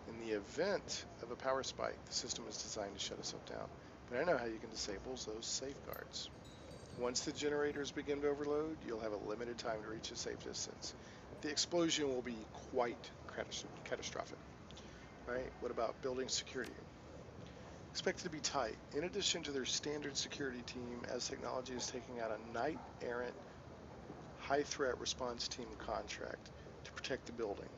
In the event of a power spike, the system is designed to shut itself down. But I know how you can disable those safeguards. Once the generators begin to overload, you'll have a limited time to reach a safe distance. The explosion will be quite catastrophic. Right? What about building security? Expected to be tight. In addition to their standard security team, as technology is taking out a knight-errant high-threat response team contract to protect the building.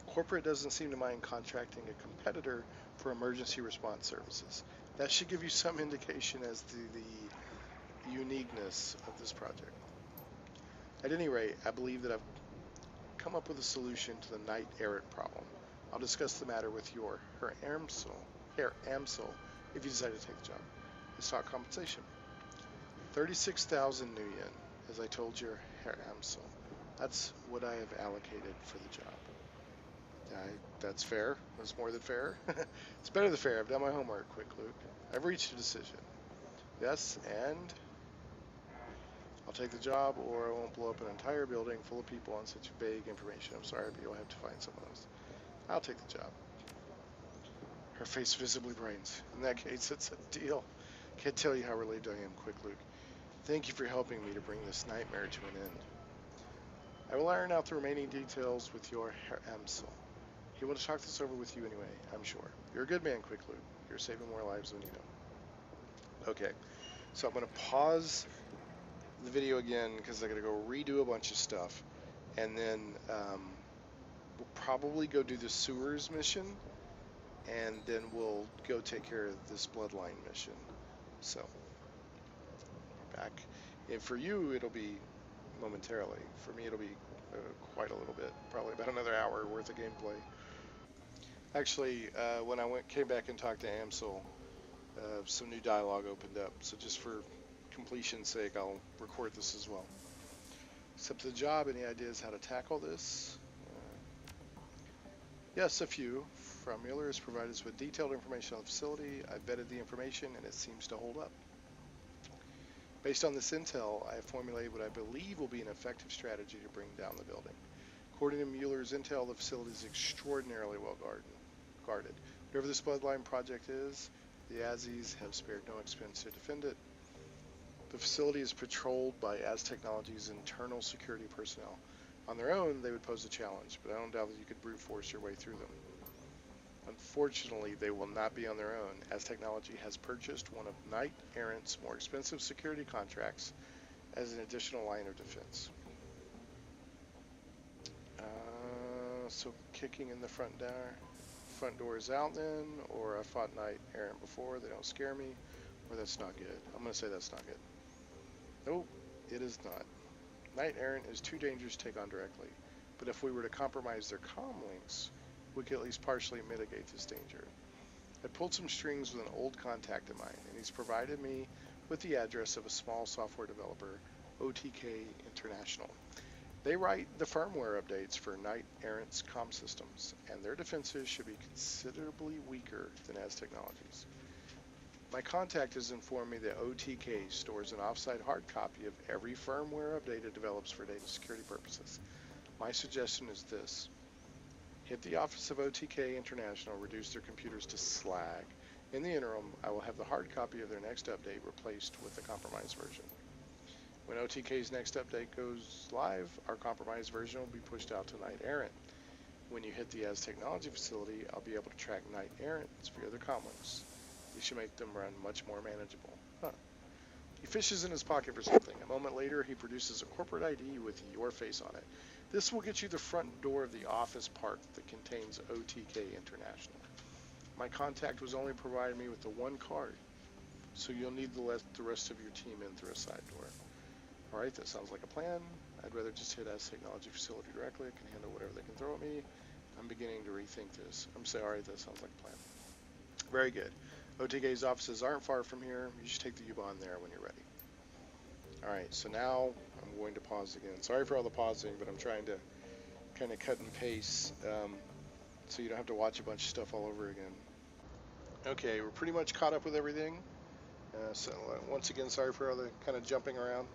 Corporate doesn't seem to mind contracting a competitor for emergency response services. That should give you some indication as to the uniqueness of this project. At any rate, I believe that I've come up with a solution to the knight-errant problem. I'll discuss the matter with Herr Amsel, if you decide to take the job. Let's talk compensation. 36,000 new yen, as I told you, Herr Amsel. That's what I have allocated for the job. That's fair. That's more than fair. It's better than fair. I've done my homework, quick Luke. I've reached a decision. Yes, and I'll take the job, or I won't blow up an entire building full of people on such vague information. I'm sorry, but you'll have to find someone else. I'll take the job. Her face visibly brightens. In that case, it's a deal. Can't tell you how relieved I am, quick Luke. Thank you for helping me to bring this nightmare to an end. I will iron out the remaining details with your Herr Amsel. He will talk this over with you anyway, I'm sure. You're a good man, quick Luke. You're saving more lives than you know. Okay, so I'm going to pause the video again because I got to go redo a bunch of stuff, and then we'll probably go do the sewers mission, and then we'll go take care of this bloodline mission. So we're back, and for you it'll be momentarily. For me it'll be quite a little bit, probably about another hour worth of gameplay. Actually, when I came back and talked to Amsel, some new dialogue opened up, so just for completion's sake, I'll record this as well. Except the job, any ideas how to tackle this? Yes, a few. Frau Müller has provided us with detailed information on the facility. I vetted the information, and it seems to hold up. Based on this intel, I have formulated what I believe will be an effective strategy to bring down the building. According to Müller's intel, the facility is extraordinarily well guarded. Whatever this bloodline project is, the Azis have spared no expense to defend it. The facility is patrolled by Az Technology's internal security personnel. On their own, they would pose a challenge, but I don't doubt that you could brute force your way through them. Unfortunately, they will not be on their own, as Technology has purchased one of Knight Errant's more expensive security contracts as an additional line of defense. So kicking in the front door. front door is out then, or I fought Knight Errant before, they don't scare me, or that's not good. I'm going to say that's not good. Nope, it is not. Knight Errant is too dangerous to take on directly, but if we were to compromise their comm links, we could at least partially mitigate this danger. I pulled some strings with an old contact of mine, and he's provided me with the address of a small software developer, OTK International. They write the firmware updates for Knight Errant's comm systems, and their defenses should be considerably weaker than Az Technologies. My contact has informed me that OTK stores an offsite hard copy of every firmware update it develops for data security purposes. My suggestion is this. Hit the office of OTK International, reduce their computers to slag. In the interim, I will have the hard copy of their next update replaced with the compromised version. When OTK's next update goes live, our compromised version will be pushed out to Knight Errant. When you hit the Az Technology facility, I'll be able to track Knight Errant's via their comm links. These should make them run much more manageable. He fishes in his pocket for something. A moment later, he produces a corporate ID with your face on it. This will get you the front door of the office park that contains OTK International. My contact was only providing me with the one card, so you'll need to let the rest of your team in through a side door. Alright, that sounds like a plan. I'd rather just hit Az Technology facility directly. I can handle whatever they can throw at me. I'm beginning to rethink this. I'm saying, alright, that sounds like a plan. Very good. OTK's offices aren't far from here. You just take the U-Bahn there when you're ready. Alright, so now I'm going to pause again. Sorry for all the pausing, but I'm trying to kind of cut and paste so you don't have to watch a bunch of stuff all over again. Okay, we're pretty much caught up with everything. So once again, sorry for all the kind of jumping around,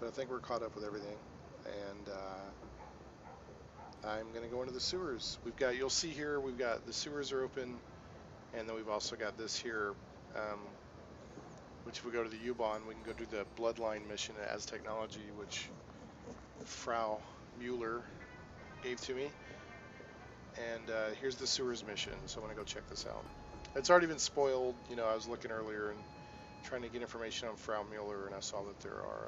but I think we're caught up with everything. And I'm going to go into the sewers. You'll see here, we've got the sewers are open, and then we've also got this here, which if we go to the U-Bahn, we can go do the Bloodline mission at Az Technology, which Frau Müller gave to me. And here's the sewers mission, so I'm going to go check this out. It's already been spoiled. You know, I was looking earlier and trying to get information on Frau Müller, and I saw that there are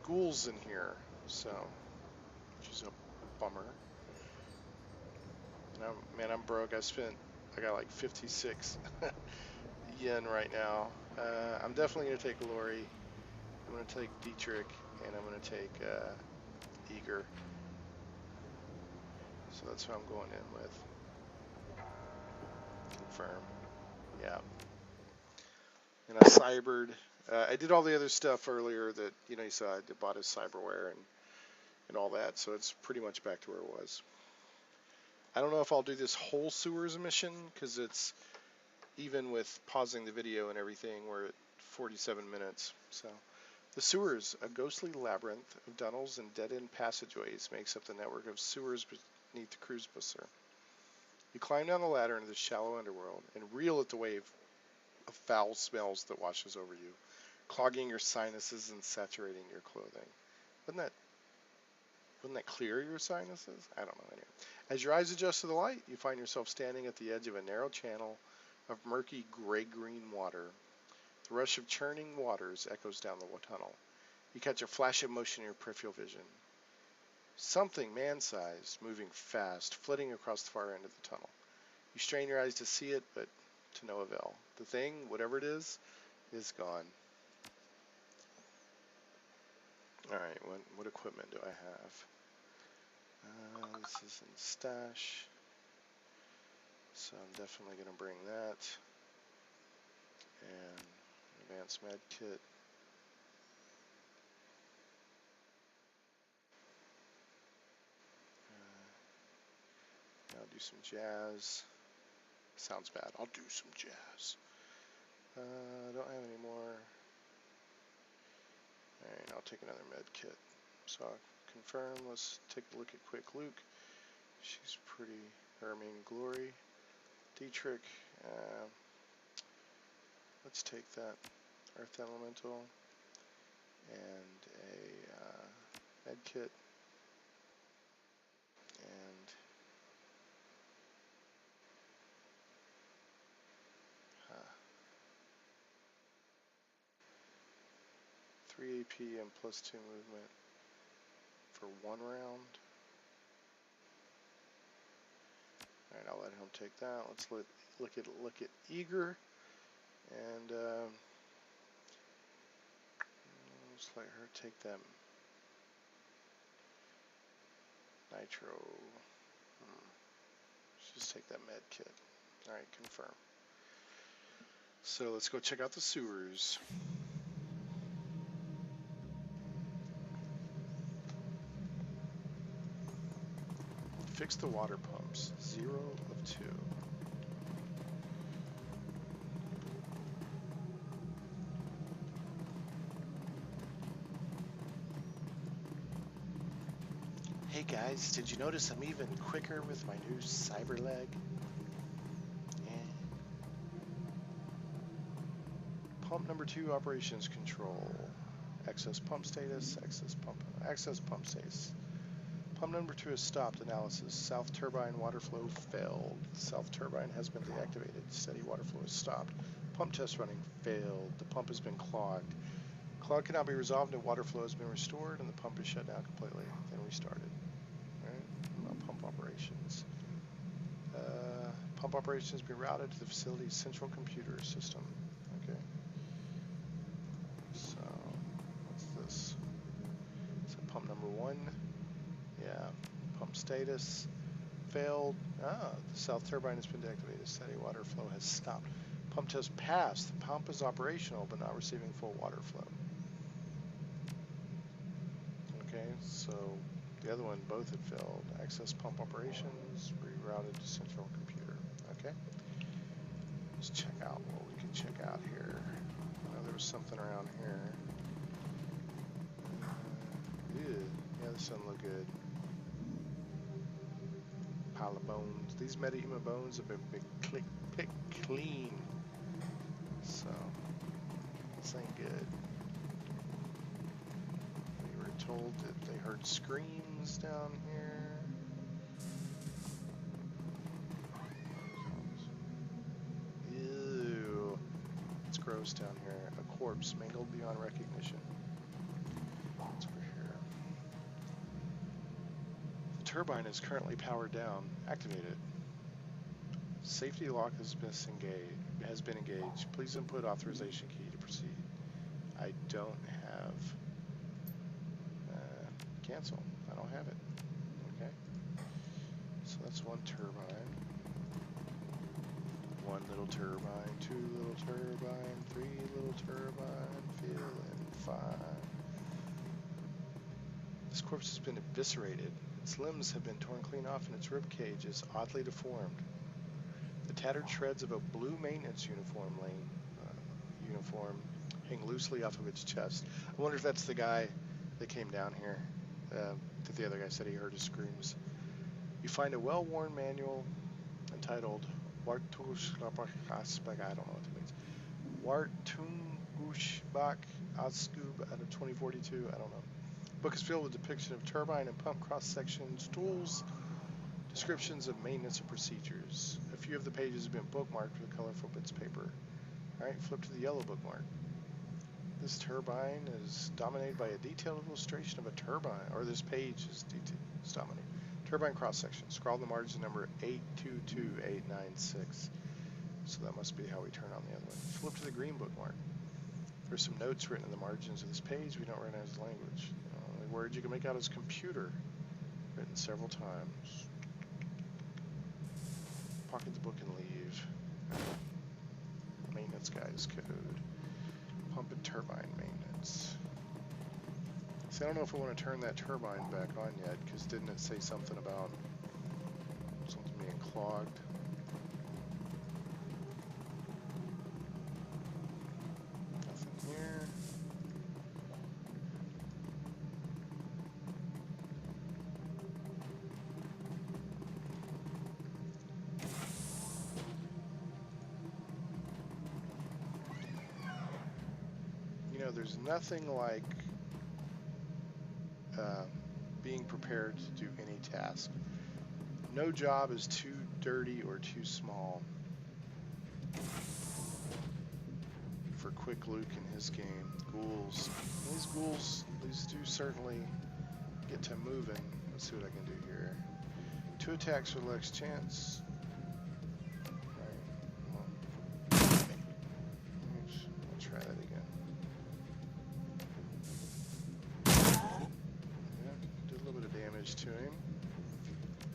ghouls in here, so, which is a bummer. And I'm broke. I got like 56 yen right now. I'm definitely going to take Lori. I'm going to take Dietrich, and I'm going to take Eager. So that's who I'm going in with. Confirm. Yeah. And I cybered. I did all the other stuff earlier that, you know, you saw. I bought his CYBERWARE and all that, so it's pretty much back to where it was. I don't know if I'll do this whole sewers mission, because it's, even with pausing the video and everything, we're at 47 minutes. So, the sewers, a ghostly labyrinth of tunnels and dead-end passageways, makes up the network of sewers beneath the cruise buster. You climb down the ladder into the shallow underworld and reel at the wave of foul smells that washes over you, clogging your sinuses and saturating your clothing. Wouldn't that clear your sinuses? I don't know. Anyway. As your eyes adjust to the light, you find yourself standing at the edge of a narrow channel of murky gray-green water. The rush of churning waters echoes down the tunnel. You catch a flash of motion in your peripheral vision. Something man-sized, moving fast, flitting across the far end of the tunnel. You strain your eyes to see it, but to no avail. The thing, whatever it is gone. Alright, what equipment do I have? This is in stash, so I'm definitely going to bring that. And advanced med kit. I'll do some jazz. Sounds bad. I'll do some jazz. I don't have any more. Alright, I'll take another med kit. So I'll confirm. Let's take a look at Quick Luke. She's pretty. Glory. Dietrich. Let's take that Earth Elemental and a med kit. And 3 AP and +2 movement for 1 round. Alright, I'll let He'll take that. Let's look at Eager, and let's let her take them. Nitro. Just take that med kit. All right, confirm. So let's go check out the sewers. Fix the water pumps. 0 of 2. Hey guys, did you notice I'm even quicker with my new cyber leg? Yeah. Pump number 2, operations control. Excess pump status, excess pump status. Pump number 2 is stopped. Analysis. South turbine water flow failed. South turbine has been deactivated. Steady water flow is stopped. Pump test running failed. The pump has been clogged. Clog cannot be resolved until water flow has been restored and the pump is shut down completely, then restarted. Right? Pump operations. Pump operations be routed to the facility's central computer system. Okay. So, what's this? So pump number 1. Yeah, pump status failed. The south turbine has been deactivated. Steady water flow has stopped. Pump test passed. The pump is operational but not receiving full water flow. Okay, so the other one both had failed. Access pump operations rerouted to central computer. Okay, let's check out what we can check out here. I know there was something around here. Yeah, this doesn't look good. Pile of bones. These metahuman bones have been picked clean. So, this ain't good. We were told that they heard screams down here. Ew. It's gross down here. A corpse mangled beyond recognition. What's over here? The turbine is currently powered down. Activated. Safety lock has been engaged. Please input authorization key to proceed. I don't have cancel. I don't have it. Okay. So that's one turbine. One little turbine, 2 little turbine, 3 little turbine, feeling fine. This corpse has been eviscerated. Its limbs have been torn clean off and its rib cage is oddly deformed. The tattered shreds of a blue maintenance uniform hang loosely off of its chest. I wonder if that's the guy that came down here. That the other guy said he heard his screams. You find a well-worn manual entitled Wartungushbach, I don't know what that means. Wartungushbach Auskub out of 2042, I don't know. Book is filled with depiction of turbine and pump cross-sections, tools, descriptions of maintenance and procedures. A few of the pages have been bookmarked with colorful bits of paper. Alright, flip to the yellow bookmark. This turbine is dominated by a detailed illustration of a turbine, or this page is dominated. Turbine cross-section. Scroll the margin number 822896. So that must be how we turn on the other one. Flip to the green bookmark. There's some notes written in the margins of this page. We don't recognize the language. The only word you can make out is computer, written several times. Pocket the book and leave. Maintenance guys code. Pump and turbine maintenance. See, I don't know if I want to turn that turbine back on yet, because didn't it say something about something being clogged? Nothing here. There's nothing like being prepared to do any task. No job is too dirty or too small for Quick Luke in his game. Ghouls. These ghouls, these do certainly get to moving. Let's see what I can do here. 2 attacks for less chance.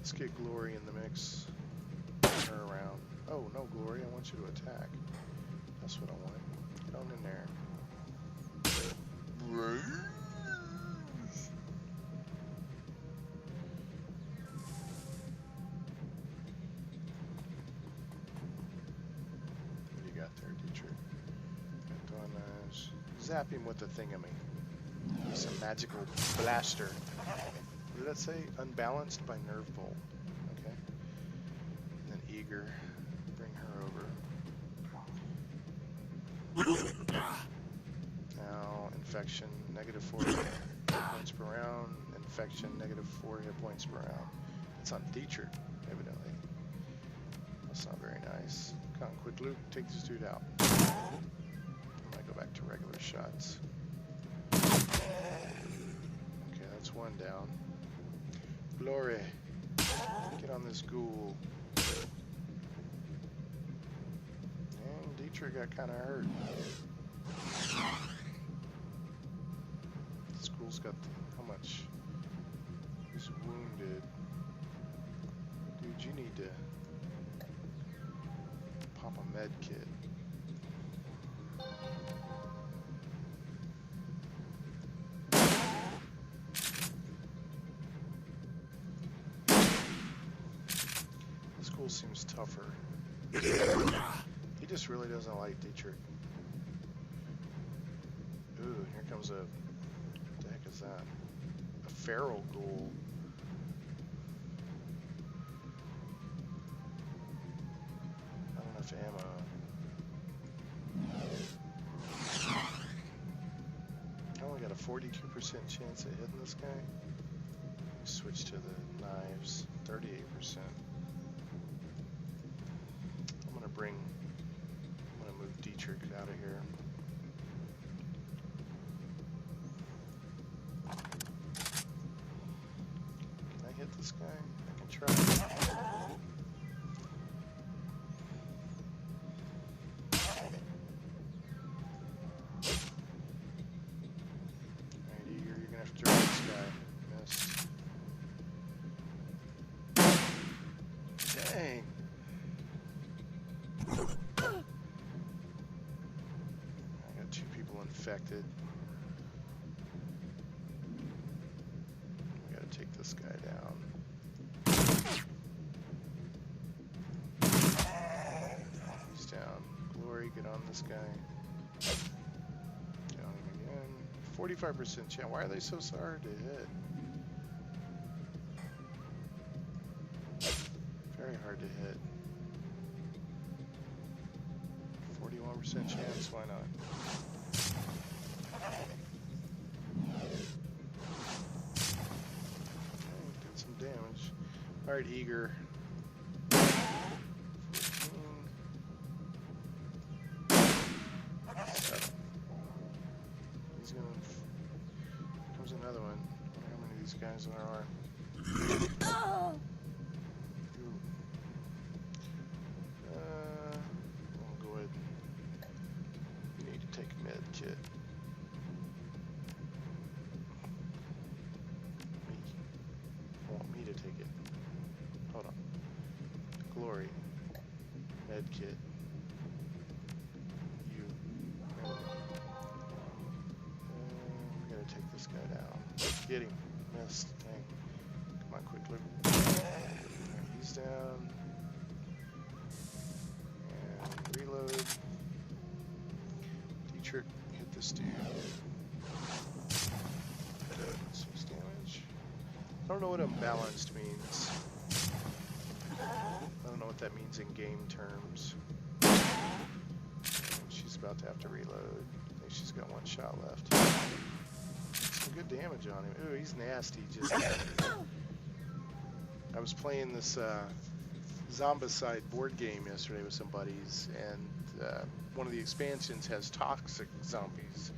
Let's get Glory in the mix. Turn her around. Oh, no, Glory, I want you to attack. That's what I want. Get on in there. What do you got there, Dietrich? Zap him with the thingamy. Some magical blaster. What did that say? Unbalanced by Nerve Bolt. Okay. And then Eager. Bring her over. Now, infection, -4 hit points per round. Infection, -4 hit points per round. It's on Dietrich, evidently. That's not very nice. Come on, quick loot. Take this dude out. I might go back to regular shots. Okay, that's one down. Glory, get on this ghoul. Dang, Dietrich got kind of hurt. This ghoul's got how much? He's wounded. Dude, you need to pop a med kit. Seems tougher. He just really doesn't like Dietrich. Ooh, here comes a... What the heck is that? A feral ghoul. Not enough ammo. I only got a 42% chance of hitting this guy. Switch to the knives. 38%. I'm gonna move Dietrich out of here. Can I hit this guy? I can try. Alright, Eager, you're gonna have to drop this guy. Missed. Dang. Infected. We gotta take this guy down. He's down. Glory, get on this guy. Down him again. 45% chance. Why are they so hard to hit? Very hard to hit. 41% chance. Why not? Did some damage. Alright, Eager. 14. 7. He's gonna... Comes another one. I wonder how many of these guys there are. I'll go ahead. You need to take a med kit. Take it. Hold on. Glory. Med kit. You. We gotta take this guy down. Get him. Missed. Dang. Come on, quickly. He's down. And reload. Dietrich, hit this dude. 6 damage. I don't know what unbalanced means. I don't know what that means in game terms. She's about to have to reload. I think she's got one shot left. Some good damage on him. Ooh, he's nasty. Just I was playing this Zombicide board game yesterday with some buddies, and one of the expansions has toxic zombies,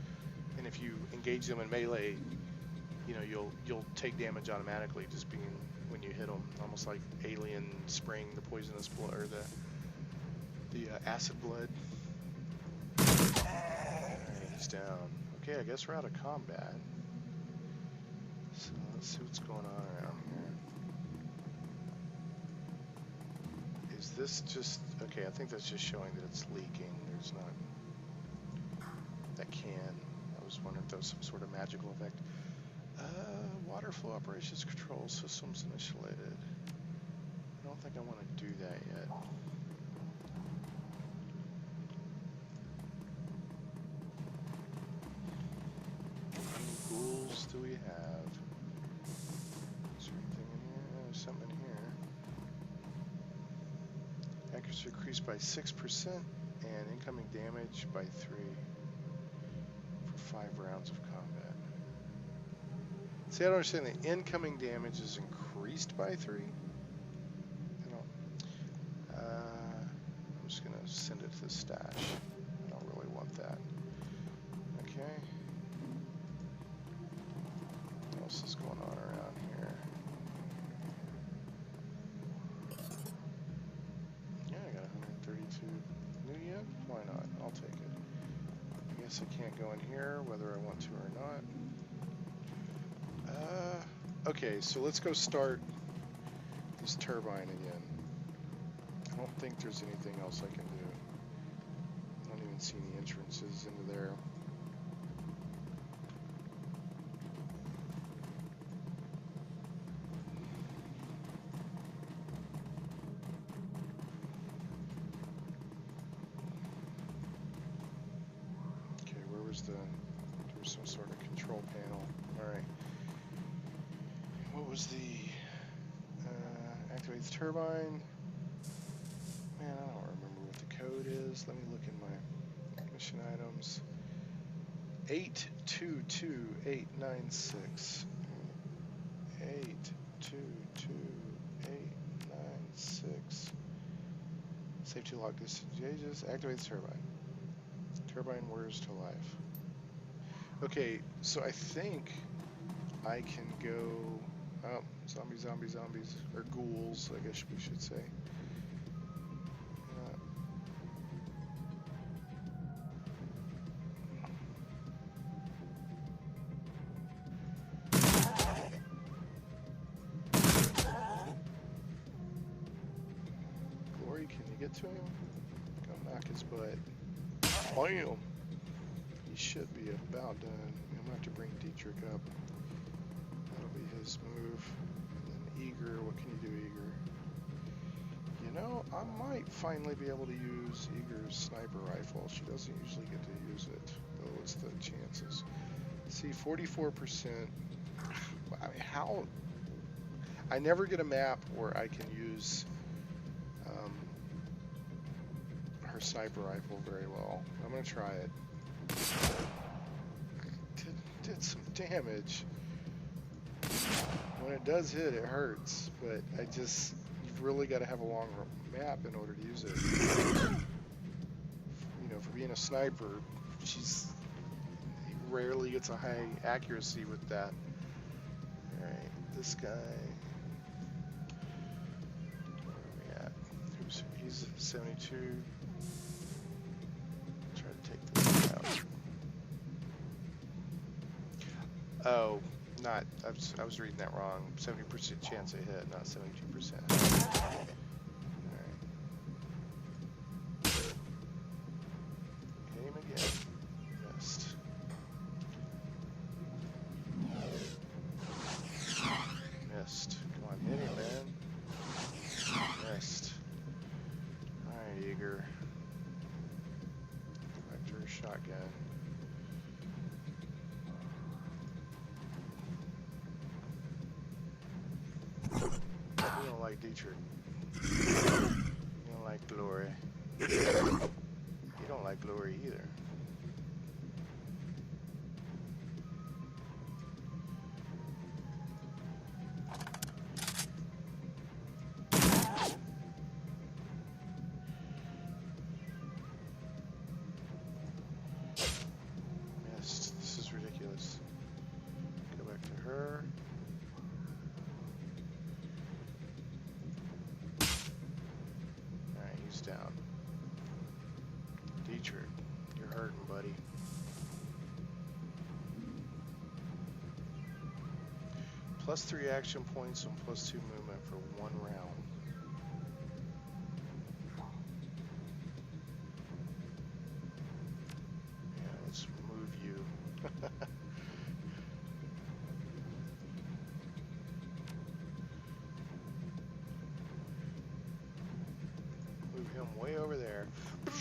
and if you engage them in melee, you know, you'll take damage automatically just being when you hit them, almost like Alien spraying the poisonous blood or the acid blood. Alright, he's down. Okay, I guess we're out of combat. So let's see what's going on around here. this just... Okay, I think that's just showing that it's leaking. There's not... That can. I was wondering if that was some sort of magical effect. Water flow operations control systems initiated. I don't think I want to do that yet. How many ghouls do we have? Is there anything in here? There's something in here. Accuracy increased by 6% and incoming damage by 3 for 5 rounds of combat. See, I don't understand. The incoming damage is increased by 3? I don't... I'm just going to send it to the stash. I don't really want that. Okay. What else is going on around here? Yeah, I got 132 new yen. Why not? I'll take it. I guess I can't go in here, whether I want to or not. Okay, so let's go start this turbine again. I don't think there's anything else I can do. I don't even see any entrances into there. Okay, where was there's some sort of control panel. Alright. What was the activate the turbine? Man, I don't remember what the code is. Let me look in my mission items. 822896. 822896. Save 2 lock disengages. Activate the turbine. Turbine whirs to life. Okay, so I think I can go... Oh, zombies, or ghouls, I guess we should say. Glory, can you get to him? Go knock his butt. Bam! He should be about done. I'm gonna have to bring Dietrich up. That'll be his move. And then Eager, what can you do, Eager? You know, I might finally be able to use Eager's sniper rifle. She doesn't usually get to use it. But what's the chances? See, 44%. I mean, how? I never get a map where I can use her sniper rifle very well. I'm gonna try it. Did some damage. When it does hit, it hurts, but you've really got to have a long map in order to use it. You know, for being a sniper, he rarely gets a high accuracy with that. Alright, this guy, where are we at? He's 72. Try to take this guy out. Oh, not, I was reading that wrong. 70% chance to hit, not 72%. Alright. Aim again. Missed. Missed. Come on, hit him, man. Missed. Alright, Eager. Go back to her shotgun. You don't like Dietrich. You don't like Glory. You don't like Glory either. Missed. This is ridiculous. Go back to her. Down. Dietrich, you're hurting, buddy. +3 action points and +2 movement for 1 round. come way over there. And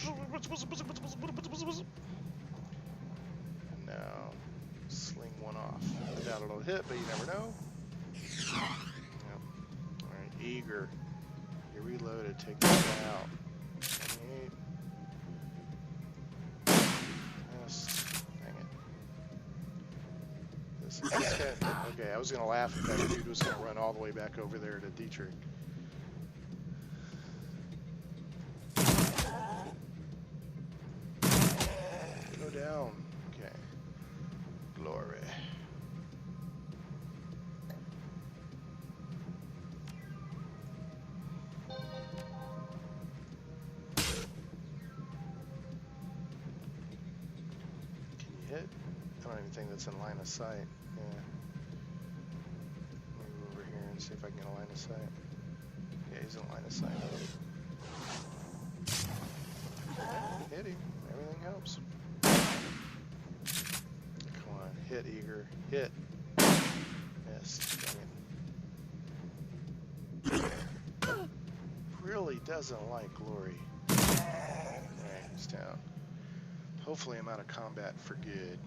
now sling one off. I doubt it'll hit, but you never know. Yep. Alright, eager. You're reloaded. Take that out. 28. Yes. Dang it. This guy. Okay, I was gonna laugh if that dude was gonna run all the way back over there to Dietrich. Go down. Okay. Glory. Can you hit? I don't even think that's in line of sight. Yeah. Move over here and see if I can get a line of sight. Yeah, he's in line of sight. Hit him. Everything helps. Come on, hit, eager. Hit. Missed. Dang it. Really doesn't like glory. Alright, he's down. Hopefully I'm out of combat for good.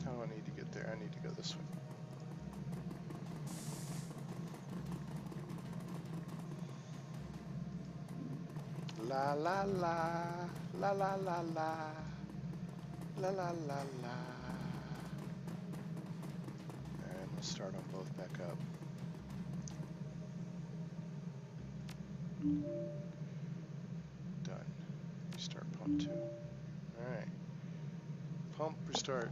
How do I need to get there? I need to go this way. La la la, la la la la, la la la la. And we'll start them both back up. Done. Restart pump 2. Alright. Pump, restart.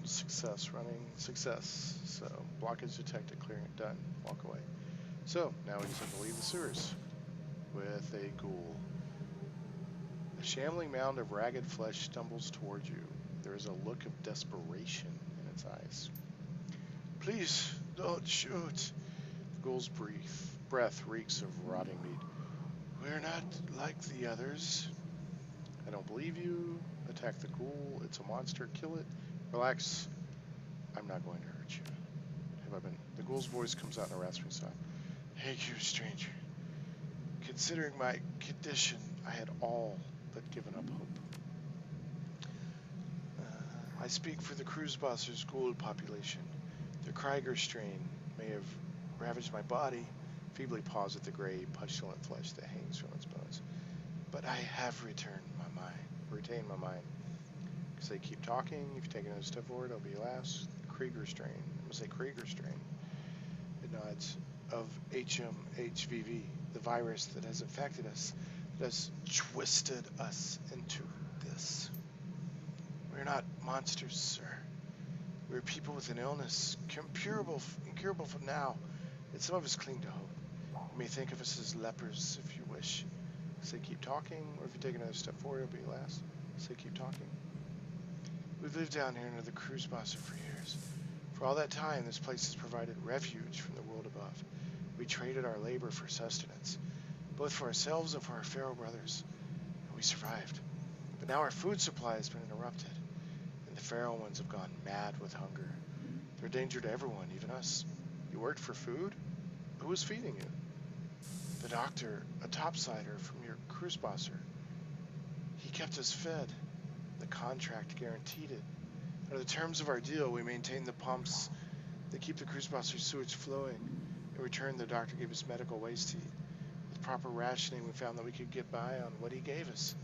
Success, running, success. So, blockage detected, clearing it, done. Walk away. So, now we just have to leave the sewers with a ghoul. A shambling mound of ragged flesh stumbles toward you. There is a look of desperation in its eyes. Please, don't shoot. The ghoul's breath reeks of rotting meat. We're not like the others. I don't believe you. Attack the ghoul. It's a monster. Kill it. Relax. I'm not going to hurt you. Have I been? The ghoul's voice comes out in a rasping sigh. Thank you, stranger. Considering my condition, I had all but given up hope. I speak for the Cruisebosser's ghoul population. The Krieger strain may have ravaged my body, feebly paws at the gray, pustulant flesh that hangs from its bones. But I have retained my mind. Because they keep talking. If you take another step forward, it'll be last. Krieger strain. I'm going to say Krieger strain. It nods. Of HMHVV, the virus that has infected us, that has twisted us into this. We're not monsters, sir. We're people with an illness, incurable for now, and some of us cling to hope. You may think of us as lepers, if you wish. Say keep talking, or if you take another step forward, it'll be last. Say keep talking. We've lived down here under the Cruisebosser for years. For all that time, this place has provided refuge from the world above. We traded our labor for sustenance, both for ourselves and for our feral brothers, and we survived. But now our food supply has been interrupted, and the feral ones have gone mad with hunger. They're a danger to everyone, even us. You worked for food? Who was feeding you? The doctor, a topsider from your Cruisebosser. He kept us fed. The contract guaranteed it. Under the terms of our deal, we maintain the pumps that keep the Cruisebosser sewage flowing. In return, the doctor gave us medical waste heat. With proper rationing, we found that we could get by on what he gave us.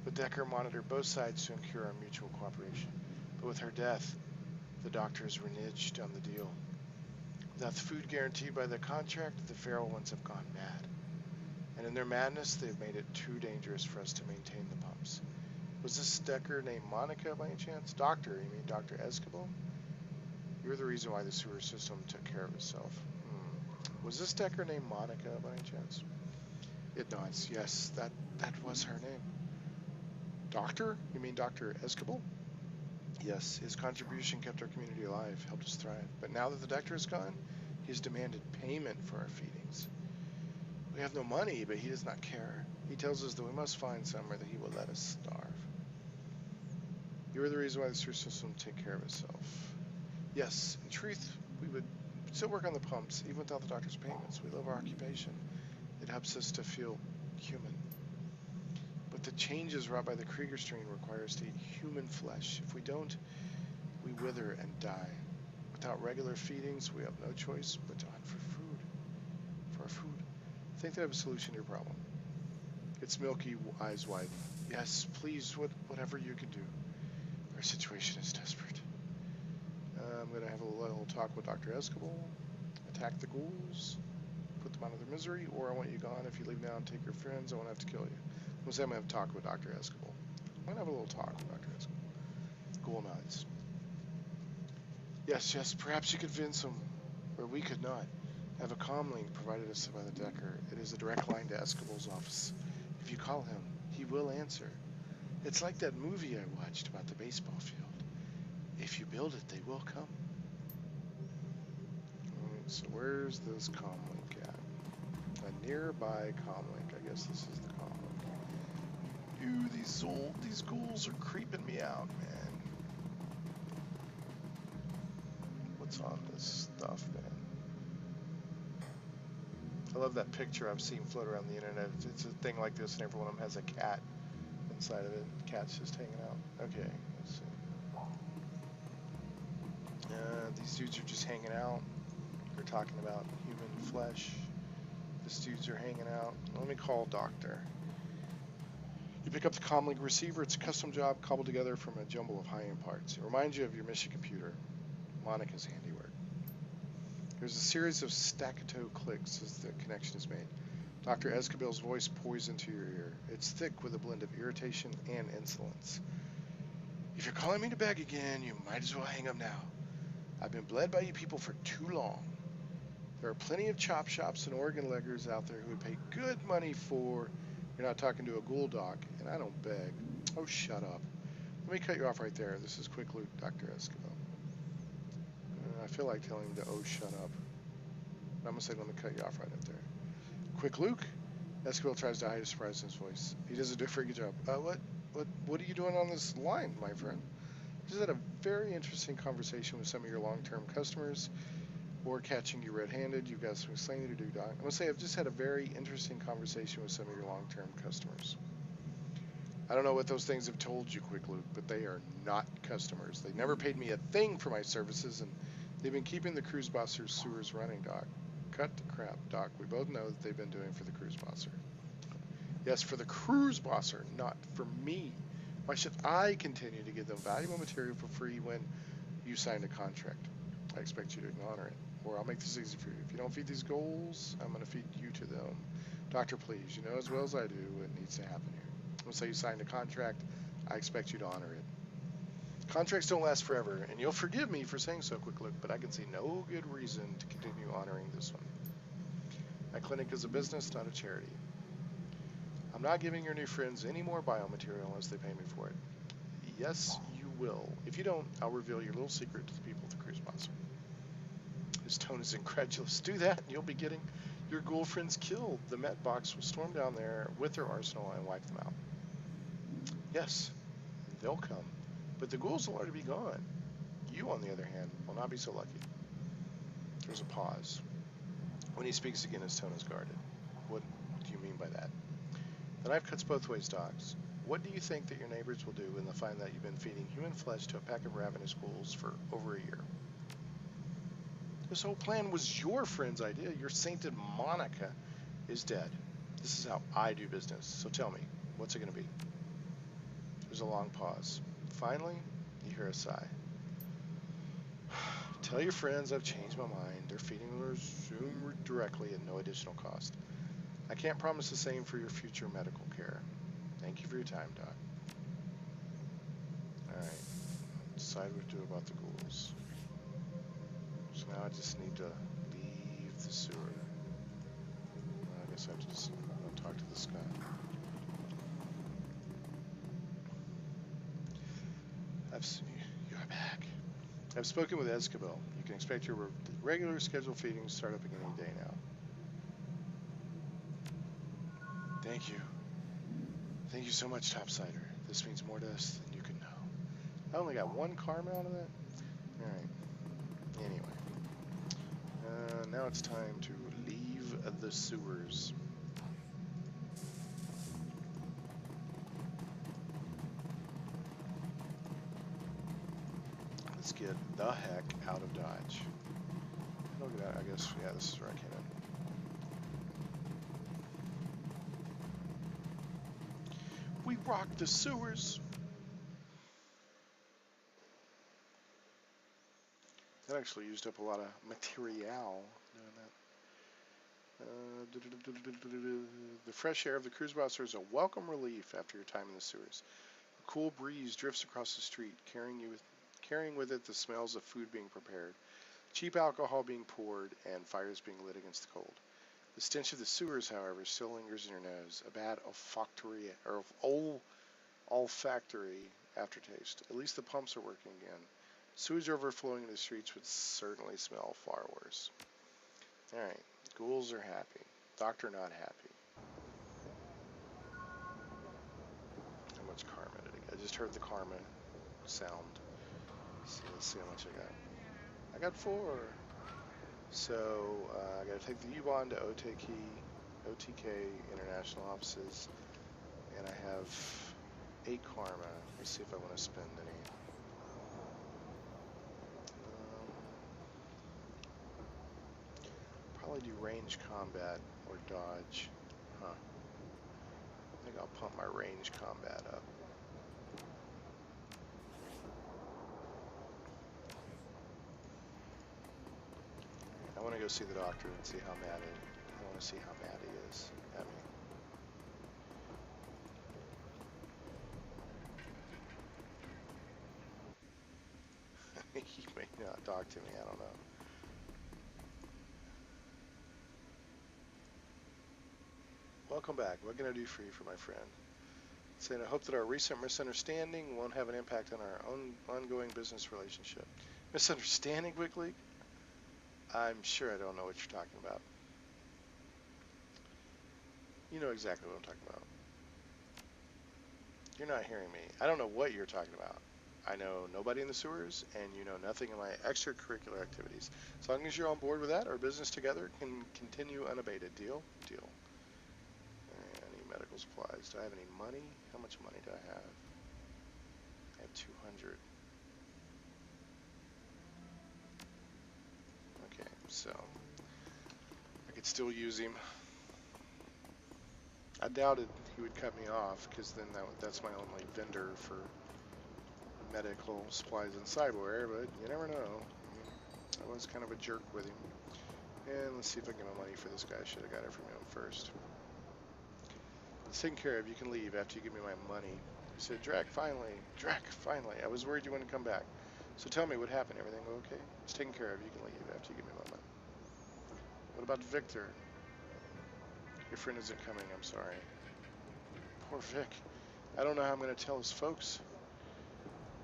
But Decker monitored both sides to ensure our mutual cooperation. But with her death, the doctor has reneged on the deal. Without the food guaranteed by the contract, the feral ones have gone mad. And in their madness, they've made it too dangerous for us to maintain the pumps. Was this Decker named Monica by any chance? Doctor, you mean Dr. Escobar? You're the reason why the sewer system took care of itself. Was this Decker named Monica by any chance? It nods. Yes, that was her name. Doctor? You mean Dr. Escobar? Yes, his contribution kept our community alive, helped us thrive. But now that the doctor is gone, he's demanded payment for our feedings. We have no money, but he does not care. He tells us that we must find somewhere that he will let us starve. You are the reason why the sewer system take care of itself. Yes, in truth, we would still work on the pumps, even without the doctor's payments. We love our occupation. It helps us to feel human. But the changes wrought by the Krieger strain require us to eat human flesh. If we don't, we wither and die. Without regular feedings, we have no choice but to hunt for food. For our food. I think they have a solution to your problem. Its milky eyes widen. Yes, please, whatever you can do. Our situation is desperate. I'm going to have a little talk with Dr. Escobar, attack the ghouls, put them out of their misery, or I want you gone. If you leave now and take your friends, I won't have to kill you. I'm going to say I'm going to have a talk with Dr. Escobar. I'm going to have a little talk with Dr. Escobar. Ghoul nods. Yes, perhaps you could convince him, or we could not. I have a comm link provided us by the Decker. It is a direct line to Escobar's office. If you call him, he will answer. It's like that movie I watched about the baseball field. If you build it, they will come. Alright, so where's this comm link at? A nearby comm link. I guess this is the comm link. Ew, these ghouls are creeping me out, man. What's on this stuff, man? I love that picture I've seen float around the internet. It's a thing like this, and every one of them has a cat inside of it. The cat's just hanging out. Okay, let's see. These dudes are just hanging out. They're talking about human flesh. These dudes are hanging out. Let me call Doctor. You pick up the comlink receiver. It's a custom job cobbled together from a jumble of high-end parts. It reminds you of your mission computer, Monica's handiwork. There's a series of staccato clicks as the connection is made. Dr. Escobar's voice pours into your ear. It's thick with a blend of irritation and insolence. If you're calling me to beg again, you might as well hang up now. I've been bled by you people for too long. There are plenty of chop shops and organ leggers out there who would pay good money for... You're not talking to a ghoul doc, and I don't beg. Oh, shut up. Let me cut you off right there. This is Quick Luke, Dr. Escobar. I feel like telling him to, oh, shut up. But I'm going to say, let me cut you off right up there. Quick Luke? Escobar tries to hide his surprise in his voice. He does a very good job. What are you doing on this line, my friend? Just had a very interesting conversation with some of your long-term customers, or catching you red-handed. You've got some explaining to do, Doc. I'm going to say I've just had a very interesting conversation with some of your long-term customers. I don't know what those things have told you, Quick Luke, but they are not customers. They never paid me a thing for my services, and they've been keeping the cruise bosser's sewers running, Doc. Cut the crap, Doc. We both know that they've been doing for the cruise bosser. Yes, for the cruise bosser, not for me. Why should I continue to give them valuable material for free when you signed a contract? I expect you to honor it, or I'll make this easy for you. If you don't feed these goals, I'm going to feed you to them. Doctor, please, you know as well as I do what needs to happen here. Let's say you signed a contract. I expect you to honor it. Contracts don't last forever, and you'll forgive me for saying so, Quick Look, but I can see no good reason to continue honoring this one. My clinic is a business, not a charity. I'm not giving your new friends any more biomaterial unless they pay me for it. Yes, you will. If you don't, I'll reveal your little secret to the people at the cruise bosser. His tone is incredulous. Do that, and you'll be getting your ghoul friends killed. The Met box will storm down there with their arsenal and wipe them out. Yes, they'll come, but the ghouls will already be gone. You, on the other hand, will not be so lucky. There's a pause. When he speaks again, his tone is guarded. What do you mean by that? The knife cuts both ways, dogs. What do you think that your neighbors will do when they find that you've been feeding human flesh to a pack of ravenous ghouls for over a year? This whole plan was your friend's idea. Your sainted Monica is dead. This is how I do business. So tell me, what's it going to be? There's a long pause. Finally, you hear a sigh. Tell your friends I've changed my mind. They're feeding resume directly at no additional cost. I can't promise the same for your future medical care. Thank you for your time, Doc. Alright. Decide what to do about the ghouls. So now I just need to leave the sewer. I guess I have to just talk to this guy. You're back. I've spoken with Escobar. You can expect your regular scheduled feeding to start up again any day now. Thank you. Thank you so much, Topsider. This means more to us than you can know. I only got one karma out of that? Alright. Anyway. Now it's time to leave the sewers. Let's get the heck out of Dodge. Look at that, I guess, yeah, this is where I came in. We rock the sewers! That actually used up a lot of material doing that. The fresh air of the cruise buster is a welcome relief after your time in the sewers. A cool breeze drifts across the street, carrying with it the smells of food being prepared, cheap alcohol being poured, and fires being lit against the cold. The stench of the sewers, however, still lingers in your nose, a bad olfactory aftertaste. At least the pumps are working again. Sewage overflowing into the streets would certainly smell far worse. Alright, ghouls are happy. Doctor not happy. How much karma did I get? I just heard the karma sound. So let's see how much I got. I got 4. So I gotta take the U-Bond to OTK International Offices. And I have 8 karma. Let's see if I want to spend any. Probably do range combat or dodge. Huh. I think I'll pump my range combat up. I want to go see the doctor and see how mad I want to see how mad he is at me. He may not talk to me, I don't know. Welcome back. What can I do for you, my friend? Saying I hope that our recent misunderstanding won't have an impact on our own ongoing business relationship. Misunderstanding, quickly? I'm sure I don't know what you're talking about. You know exactly what I'm talking about. You're not hearing me. I don't know what you're talking about. I know nobody in the sewers, and you know nothing in my extracurricular activities. As long as you're on board with that, our business together can continue unabated. Deal? Deal. I need medical supplies. Do I have any money? How much money do I have? I have 200. Okay, so I could still use him. I doubted he would cut me off, because then that's my only vendor for medical supplies and CYBERWARE, but you never know. I was kind of a jerk with him. And let's see if I can get my money for this guy. I should have got it from him first. It's taken care of. You can leave after you give me my money. He said, Drac, finally. Drac, finally. I was worried you wouldn't come back. So tell me what happened. Everything okay? It's taken care of. You can leave after you give me my money. What about Victor? Your friend isn't coming. I'm sorry. Poor Vic. I don't know how I'm going to tell his folks.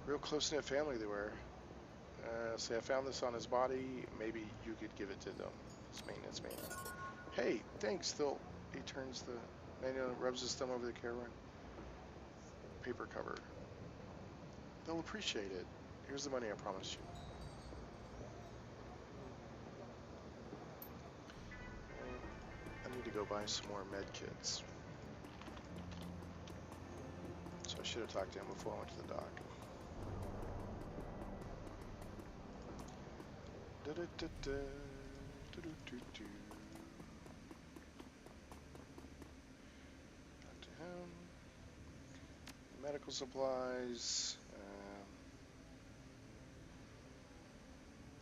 Real close-knit family they were. Say I found this on his body. Maybe you could give it to them. It's maintenance man. Hey, thanks. He turns the manual, rubs his thumb over the camera. Paper cover. They'll appreciate it. Here's the money I promised you. I need to go buy some more med kits. So I should have talked to him before I went to the dock. Talk to him. Medical supplies.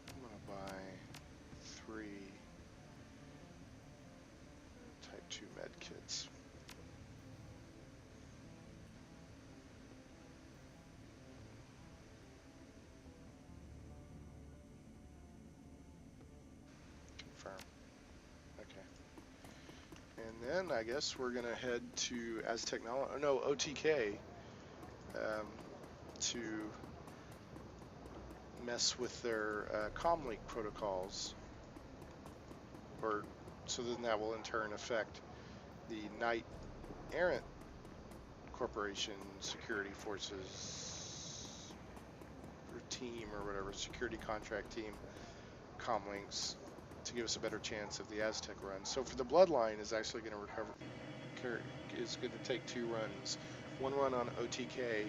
I'm gonna buy 3 Type 2 med kits. Confirm. Okay. And then I guess we're gonna head to OTK to mess with their comlink protocols, or so then that will in turn affect the night Errant Corporation Security Forces or team or whatever, security contract team, comlinks, to give us a better chance of the Aztec run. So for the Bloodline is actually going to is going to take 2 runs, 1 run on OTK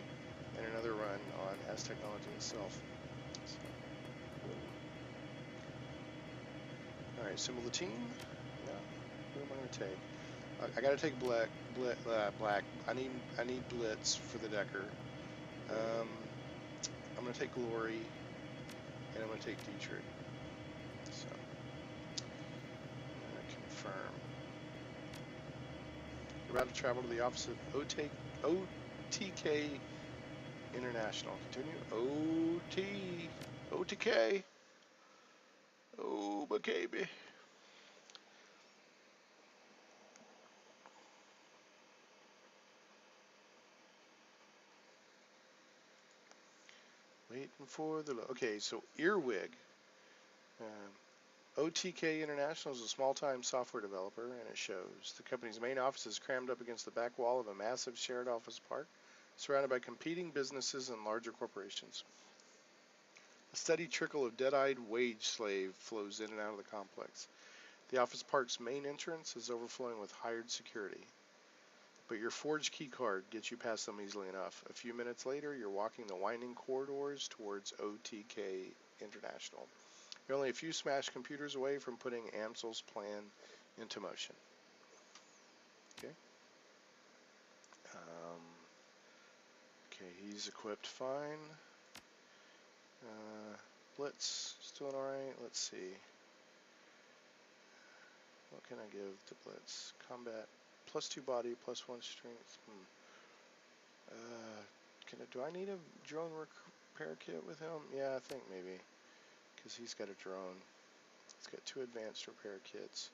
and another run on As Technology itself. So. All right, assemble the team. Yeah, who am I going to take? I got to take black. I need Blitz for the Decker. I'm going to take Glory, and I'm going to take Dietrich. So, I'm going to confirm. You're about to travel to the office of OTK International. Continue. OTK. Oh, my baby. Waiting for the... Okay, so Earwig. OTK International is a small-time software developer, and it shows. The company's main office is crammed up against the back wall of a massive shared office park, surrounded by competing businesses and larger corporations. A steady trickle of dead-eyed wage slave flows in and out of the complex. The office park's main entrance is overflowing with hired security. But your forged key card gets you past them easily enough. A few minutes later, you're walking the winding corridors towards OTK International. You're only a few smashed computers away from putting Amsel's plan into motion. Okay. Okay, he's equipped fine. Blitz, still alright. Let's see. What can I give to Blitz? Combat, +2 body, +1 strength. Do I need a drone repair kit with him? Yeah, I think maybe. Because he's got a drone. He's got 2 advanced repair kits.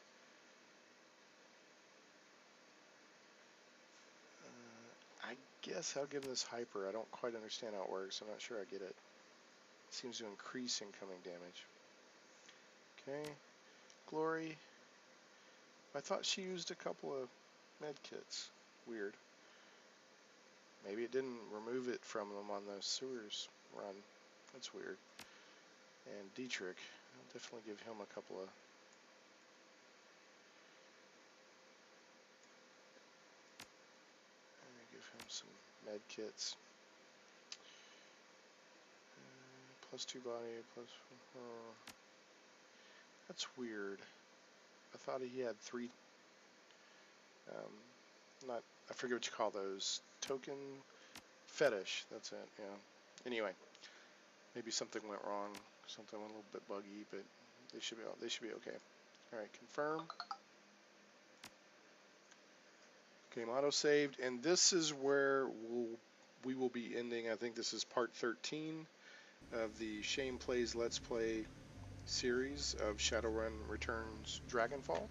I guess I'll give him this hyper. I don't quite understand how it works. I'm not sure I get it. It seems to increase incoming damage. Okay. Glory. I thought she used a couple of med kits. Weird. Maybe it didn't remove it from them on the sewers run. That's weird. And Dietrich. I'll definitely give him a couple of... Give him some med kits. +2 body, that's weird. I thought he had 3. I forget what you call those. Token fetish. That's it. Yeah. Anyway, maybe something went wrong. Something went a little bit buggy, but they should be okay. All right, confirm. Game auto saved, and this is where we will be ending. I think this is part 13 of the Shane Plays Let's Play series of Shadowrun Returns Dragonfall.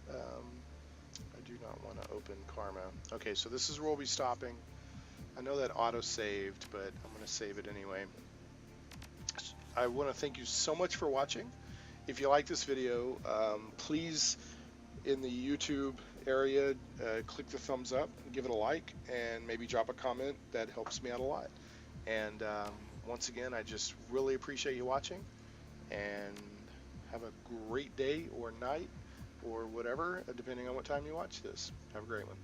I do not want to open Karma. Okay, so this is where we'll be stopping. I know that auto saved, but I'm going to save it anyway. I want to thank you so much for watching. If you like this video, please, in the YouTube area, click the thumbs up, give it a like, and maybe drop a comment. That helps me out a lot. And once again, I just really appreciate you watching, and have a great day or night or whatever, depending on what time you watch this. Have a great one.